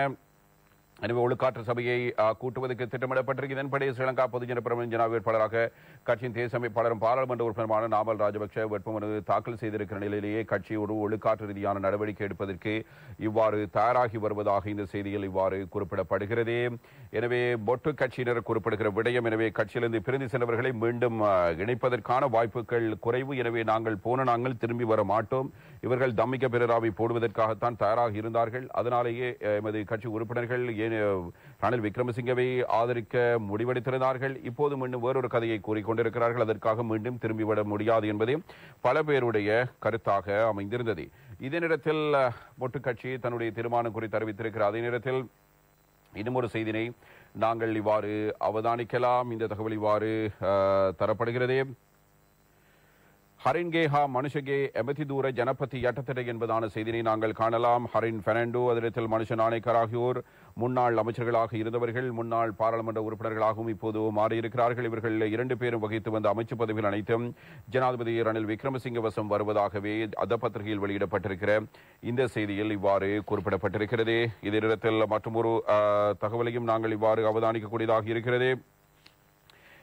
எனவே ஒழுக்காற்று சபையை கூட்டுவதற்கு திட்டமிடப்பட்டிருக்கு. இதன்படி ஸ்ரீலங்கா பொதுஜன பெரமுன ஜனாதிபதி வேட்பாளராக கட்சியின் தேசிய அமைப்பாளரும் பாராளுமன்ற உறுப்பினருமான நாமல் ராஜபக்ஷ வேட்புமனு தாக்கல் செய்திருக்கிற நிலையிலேயே கட்சி ஒரு ஒழுக்காற்று ரீதியான நடவடிக்கை எடுப்பதற்கு இவ்வாறு தயாராகி வருவதாக இந்த செய்தியில் இவ்வாறு குறிப்பிடப்படுகிறது. எனவே பொட்டு கட்சியினர் குறிப்பிடுகிற விடயம், எனவே கட்சியிலிருந்து பிரிந்து சென்றவர்களை மீண்டும் இணைப்பதற்கான வாய்ப்புகள் குறைவு. எனவே நாங்கள் திரும்பி வர மாட்டோம். இவர்கள் தம்மிக்க பெரராவை போடுவதற்காகத்தான் தயாராக இருந்தார்கள். அதனாலேயே எமது கட்சி உறுப்பினர்கள் ரணில் விக்ரமசிங்கவை ஆதரிக்க முடிவெடுத்திருந்தார்கள். இப்போது மீண்டும் வேறொரு கதையை கூறிக்கொண்டிருக்கிறார்கள். அதற்காக மீண்டும் திரும்பிவிட முடியாது என்பதே பல பேருடைய கருத்தாக அமைந்திருந்தது. இதே நேரத்தில் மொட்டு கட்சி தன்னுடைய தீர்மானம் குறித்து அறிவித்திருக்கிறார். அதே நேரத்தில் இன்னும் ஒரு செய்தியை நாங்கள் இவ்வாறு அவதானிக்கலாம். இந்த தகவல் இவ்வாறு தரப்படுகிறது. ஹரின் கேஹா மனுஷகே எமதி தூர ஜனபதி யட்டத்தடை என்பதான செய்தியை நாங்கள் காணலாம். ஹரின் பெர்னாண்டோ, அதிரத்தில் மனுஷ நாணயக்கர் ஆகியோர் முன்னாள் அமைச்சர்களாக இருந்தவர்கள், முன்னாள் பாராளுமன்ற உறுப்பினர்களாகவும் இப்போது மாறியிருக்கிறார்கள். இவர்கள் 2 பேரும் வகித்து வந்த அமைச்சு பதவிகள் அனைத்தும் ஜனாதிபதி ரணில் விக்ரமசிங்க வசம் வருவதாகவே அந்த பத்திரிகையில் வெளியிடப்பட்டிருக்கிற இந்த செய்தியில் இவ்வாறு குறிப்பிடப்பட்டிருக்கிறது. இதே நேரத்தில் மற்றொரு தகவலையும் நாங்கள் இவ்வாறு அவதானிக்கக்கூடியதாக இருக்கிறது.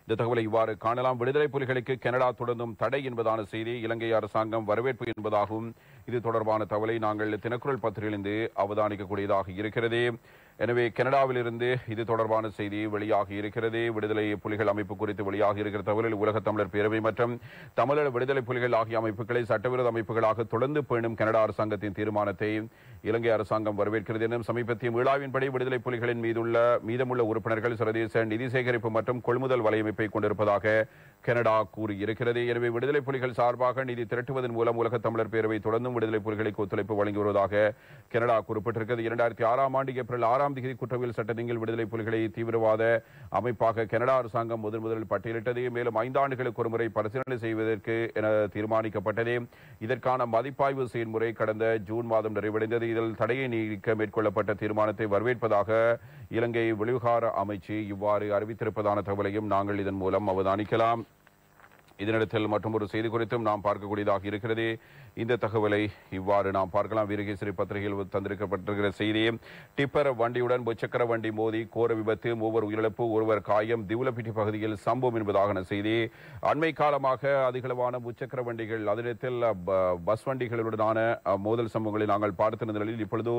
இந்த தகவலை இவ்வாறு காணலாம். விடுதலை புலிகளுக்கு கனடா தொடர்ந்தும் தடை என்பதான செய்தி இலங்கை அரசாங்கம் வரவேற்பு என்பதாகவும் இது தொடர்பான தகவலை நாங்கள் தினக்குரல் பத்திரிகையிலிருந்து அவதானிக்கக்கூடியதாக இருக்கிறது. எனவே கனடாவில் இருந்து இது தொடர்பான செய்தி வெளியாகி இருக்கிறது. விடுதலை புலிகள் அமைப்பு குறித்து வெளியாகி இருக்கிற தகவலில் உலக தமிழர் பேரவை மற்றும் தமிழர் விடுதலை புலிகள் ஆகிய அமைப்புகளை சட்டவிரோத அமைப்புகளாக தொடர்ந்து பேணும் கனடா அரசாங்கத்தின் தீர்மானத்தை இலங்கை அரசாங்கம் வரவேற்கிறது என்றும் சமீபத்திய மீளாவின்படி விடுதலை புலிகளின் மீதமுள்ள உறுப்பினர்கள் சர்வதேச நிதி சேகரிப்பு மற்றும் கொள்முதல் வலையமைப்பை கொண்டிருப்பதாக கனடா கூறியிருக்கிறது. எனவே விடுதலை புலிகள் சார்பாக நிதி திரட்டுவதன் மூலம் உலக தமிழர் பேரவை தொடர்ந்தும் விடுதலை புலிகளுக்கு ஒத்துழைப்பு வழங்கி வருவதாக கனடா குறிப்பிட்டிருக்கிறது. 2006 ஆண்டு ஏப்ரல் 6 தேதி குற்றவியல் சட்டத்தின் விடுதலை புலிகளை தீவிரவாத அமைப்பாக கனடா அரசாங்கம் முதலில் பட்டியலிட்டது. மேலும் 5 ஆண்டுகளுக்கு ஒரு முறை பரிசீலனை செய்வதற்கு என தீர்மானிக்கப்பட்டது. இதற்கான மதிப்பாய்வு செயல்முறை கடந்த ஜூன் மாதம் நிறைவடைந்தது. இதில் தடையை நீக்க மேற்கொள்ளப்பட்ட தீர்மானத்தை வரவேற்பதாக இலங்கை வெளிவிவகார அமைச்சு இவ்வாறு அறிவித்திருப்பதான தகவலையும் நாங்கள் இதன் மூலம் அவதானிக்கலாம். இதனிடத்தில் மற்றும் ஒரு செய்தி குறித்தும் நாம் பார்க்கக்கூடியதாக இருக்கிறது. இந்த தகவலை இவ்வாறு நாம் பார்க்கலாம். வீரகேசரி பத்திரிகையில் தந்திருக்கப்பட்டிருக்கிற செய்தி, டிப்பர் வண்டியுடன் முச்சக்கர வண்டி மோதி கோர விபத்து, 3 உயிரிழப்பு, 1 காயம், திவுலப்பிட்டி பகுதியில் சம்பவம் என்பதான செய்தி. அண்மை காலமாக அதிகளவான முச்சக்கர வண்டிகள், அதில் பஸ் வண்டிகளுடனான மோதல் சம்பவங்களை நாங்கள் பார்த்திருந்த நிலையில் இப்பொழுது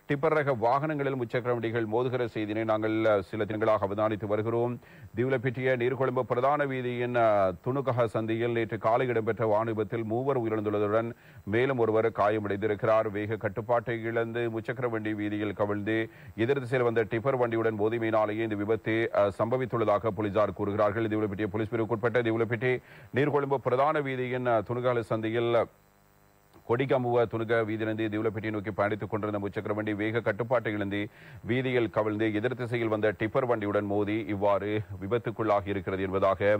டிப்பர் ரக வாகனங்களில் முச்சக்கர வண்டிகள் மோதுகிற செய்தியை நாங்கள் சில தினங்களாக அவதானித்து வருகிறோம். திவுலப்பிட்டிய நீர்கொழும்பு பிரதான வீதியின் துணுகக சந்தியில் நேற்று காலை இடம்பெற்ற வாகன விபத்தில் 3 உயிரிழந்துள்ளதுடன் மேலும் 1 காயமடைந்திருக்கிறார். வேக கட்டுப்பாட்டை இழந்து முச்சக்கர வண்டி வீதியில் கவிழ்ந்து எதிர் திசையில் வந்த டிப்பர் வண்டியுடன் மோதிமையினாலேயே இந்த விபத்து சம்பவித்துள்ளதாக போலீசார் கூறுகிறார்கள். திவுலப்பிட்டிய போலீஸ் பிரிவுக்குட்பட்ட திவுலப்பிட்டி நீர்கொழும்பு பிரதான வீதியின் துணுகல சந்தியில் கொடிகமுவ துணுக வீதியிலிருந்து திவுலப்பிட்டியை நோக்கி பயணித்துக் கொண்டிருந்த முச்சக்கர வண்டி வேக கட்டுப்பாட்டை இழந்து வீதியில் கவிழ்ந்து எதிர் திசையில் வந்த டிப்பர் வண்டியுடன் மோதி இவ்வாறு விபத்துக்குள்ளாகி இருக்கிறது என்பதாக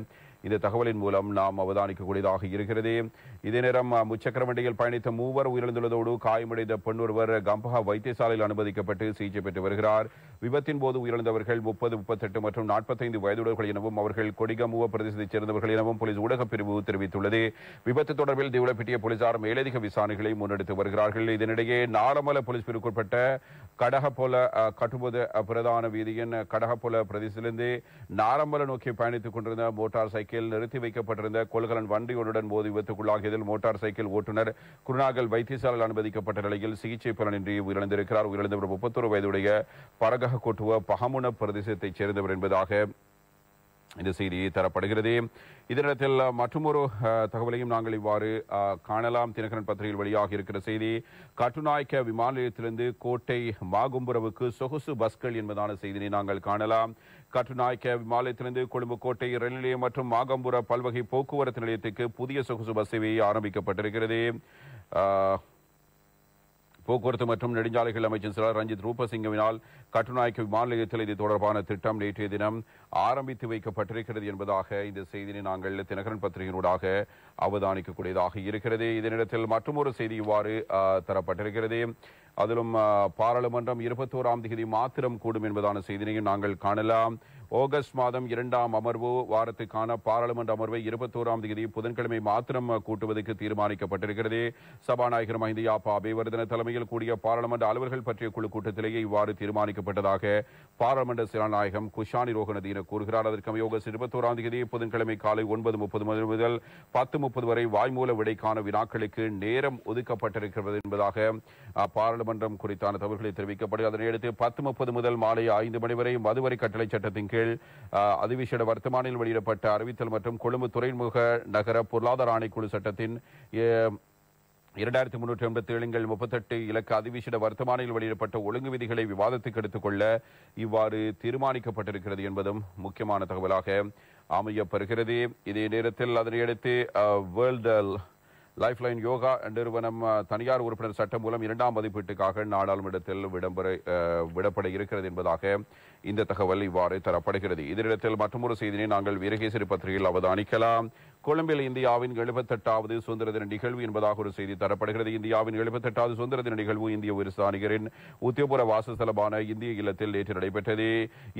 இந்த தகவலின் மூலம் நாம் அவதானிக்கக்கூடியதாக இருக்கிறது. இதே நேரம் முச்சக்கர வண்டியில் பயணித்த 3 உயிரிழந்துள்ளதோடு காயமடைந்த பெண் ஒருவர் கம்பஹா வைத்தியசாலையில் அனுமதிக்கப்பட்டு சிகிச்சை பெற்று வருகிறார். விபத்தின் போது உயிரிழந்தவர்கள் 30, 38 மற்றும் 45 வயதுடையவர்கள் எனவும் அவர்கள் கொடிகமுவ பிரதேசத்தைச் சேர்ந்தவர்கள் எனவும் போலீஸ் ஊடகப் பிரிவு தெரிவித்துள்ளது. விபத்து தொடர்பில் திவலப்பிட்டிய போலீசார் மேலதிக விசாரணைகளை முன்னெடுத்து வருகிறார்கள். இதனிடையே நாரமல போலீஸ் பிரிவுக்குட்பட்ட கடகப்போல கட்டுபோத பிரதான வீதியின் கடகப்போல பிரதேசத்திலிருந்து நாரம்பல நோக்கி பயணித்துக் கொண்டிருந்த மோட்டார் சைக்கிள் நிறுத்தி வைக்கப்பட்டிருந்த கொள்கலன் வண்டியுடன் மோதி விபத்துக்குள்ளாகியதில் மோட்டார் சைக்கிள் ஓட்டுநர் குருநாகல் வைத்தியசாலையில் அனுமதிக்கப்பட்ட நிலையில் சிகிச்சை பலனின்றி உயிரிழந்திருக்கிறார். உயிரிழந்தவர் 31 வயதுடைய பரகக கொட்டுவ பகமுன பிரதேசத்தைச் சேர்ந்தவர் என்பதாக இந்த செய்தி தரப்படுகிறது. இதனிடத்தில் மற்றொரு தகவலையும் நாங்கள் இவ்வாறு காணலாம். தினகரன் பத்திரிகையில் வெளியாக இருக்கிற செய்தி, கட்டுநாயக்க விமான நிலையத்திலிருந்து கோட்டை மாகும்புரவுக்கு சொகுசு பஸ்கள் என்பதான செய்தியை நாங்கள் காணலாம். கட்டுநாயக்க விமான நிலையத்திலிருந்து கொழும்பு கோட்டை ரயில் நிலையம் மற்றும் மாகம்புர பல்வகை போக்குவரத்து நிலையத்துக்கு புதிய சொகுசு பஸ் சேவை ஆரம்பிக்கப்பட்டிருக்கிறது. போக்குவரத்து மற்றும் நெடுஞ்சாலைகள் அமைச்சர் செயலர் ரஞ்சித் ரூபசிங்கவினால் கட்டுநாயக்க விமான நிலையத்தில் இது தொடர்பான திட்டம் நேற்றைய தினம் ஆரம்பித்து வைக்கப்பட்டிருக்கிறது என்பதாக இந்த செய்தியை நாங்கள் தினகரன் பத்திரிகையினூடாக அவதானிக்கக்கூடியதாக இருக்கிறது. இதனிடத்தில் மற்றொரு செய்தி இவ்வாறு தரப்பட்டிருக்கிறது. அதிலும் பாராளுமன்றம் 21ஆம் தேதி மாத்திரம் கூடும் என்பதான செய்தியையும் நாங்கள் காணலாம். ஆகஸ்ட் மாதம் 2ஆம் அமர்வு வாரத்துக்கான பாராளுமன்ற அமர்வை 21ஆம் தேதி புதன்கிழமை மாத்திரம் கூட்டுவதற்கு தீர்மானிக்கப்பட்டிருக்கிறது. சபாநாயகர் மஹிந்த யாப்பா அபேவர்தன தலைமையில் கூடிய பாராளுமன்ற அலுவல்கள் பற்றிய குழு கூட்டத்திலேயே இவ்வாறு தீர்மானிக்கப்பட்டதாக பாராளுமன்ற சபாநாயகம் குஷானி ரோகநதீன கூறுகிறார். அதற்கு ஆகஸ்ட் 21ஆம் தேதி புதன்கிழமை காலை 9:30 முதல் 10:30 வரை வாய்மூல விடைக்கான வினாக்களுக்கு நேரம் ஒதுக்கப்பட்டிருக்கிறது என்பதாக பாராளுமன்றம் குறித்தான தகவல்களை தெரிவிக்கப்படும். அதனையடுத்து 10:30 முதல் மாலை 5 மணி வரை மதுவரி கட்டளை சட்டத்தின் கீழ் அதிவிசேட வர்த்தமானில் வெளியிடப்பட்ட அறிவித்தல் மற்றும் கொழும்பு துறைமுக நகர பொருளாதார ஆணைக்குழு சட்டத்தின் 2387 38 இலக்க அதிவிசேட வர்த்தமானில் வெளியிடப்பட்ட ஒழுங்கு விதிகளை விவாதத்துக்கு எடுத்துக் கொள்ள இவ்வாறு தீர்மானிக்கப்பட்டிருக்கிறது என்பதும் முக்கியமான தகவலாக அமையப்பெறுகிறது. இதே நேரத்தில் அதனையடுத்து வேர்ல்டு லைஃப்லைன் யோகா நிறுவனம் தனியார் உறுப்பினர் சட்டம் மூலம் 2ஆம் மதிப்பீட்டுக்காக நாடாளுமன்றத்தில் விடப்பட இருக்கிறது என்பதாக இந்த தகவல் இவ்வாறு தரப்படுகிறது. இதனிடத்தில் மற்றொரு செய்தியை நாங்கள் வீரகேசரி பத்திரிகையில் அவதானிக்கலாம். கொழும்பில் இந்தியாவின் 78வது சுதந்திர தின நிகழ்வு என்பதாக ஒரு செய்தி தரப்படுகிறது. இந்தியாவின் 78வது சுதந்திர தின நிகழ்வு இந்திய உயர்ஸ்தானிகரின் உத்தியோகபூர்வ வாசஸ்தலமான இந்திய இல்லத்தில் நேற்று நடைபெற்றது.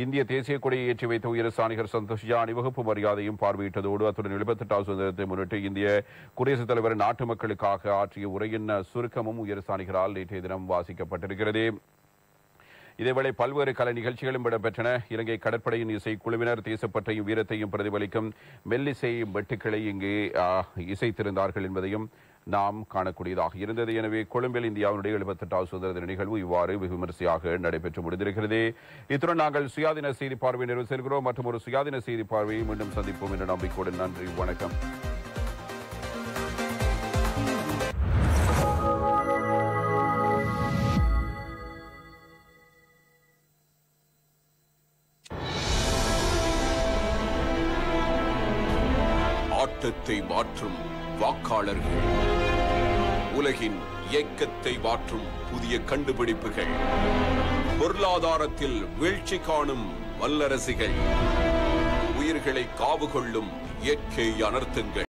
இந்திய தேசிய கொடியை ஏற்றி வைத்த உயர்ஸ்தானிகர் சந்தோஷ்யா அணிவகுப்பு மரியாதையும் பார்வையிட்டதோடு அத்துடன் 78வது சுதந்திரத்தை முன்னிட்டு இந்திய குடியரசுத் தலைவர் நாட்டு மக்களுக்காக ஆற்றிய உரையின் சுருக்கமும் உயர்ஸ்தானிகரால் நேற்றைய தினம் வாசிக்கப்பட்டிருக்கிறது. இதேவேளை பல்வேறு கலை நிகழ்ச்சிகளும் இடம்பெற்றன. இலங்கை கடற்படையின் இசை குழுவினர் தேசப்பற்றையும் வீரத்தையும் பிரதிபலிக்கும் மெல்லிசை வெட்டுக்களை இங்கு இசைத்திருந்தார்கள் என்பதையும் நாம் காணக்கூடியதாக இருந்தது. எனவே கொழும்பில் இந்தியாவினுடைய 78வது சுதந்திர தின நிகழ்வு இவ்வாறு வெகு விமரிசையாக நடைபெற்று முடிந்திருக்கிறது. இத்துடன் நாங்கள் சுயாதீன செய்தி பார்வை நிறைவு செய்கிறோம். மற்றும் ஒரு சுயாதீன செய்தி பார்வையை மீண்டும் சந்திப்போம் என்ற நம்பிக்கையோடு நன்றி, வணக்கம். ஆட்டத்தை மாற்றும் வாக்காளர்கள், உலகின் இயக்கத்தை மாற்றும் புதிய கண்டுபிடிப்புகள், பொருளாதாரத்தில் வீழ்ச்சி காணும் வல்லரசுகள், உயிர்களை காவு கொள்ளும் இயற்கை அனர்த்தங்கள்.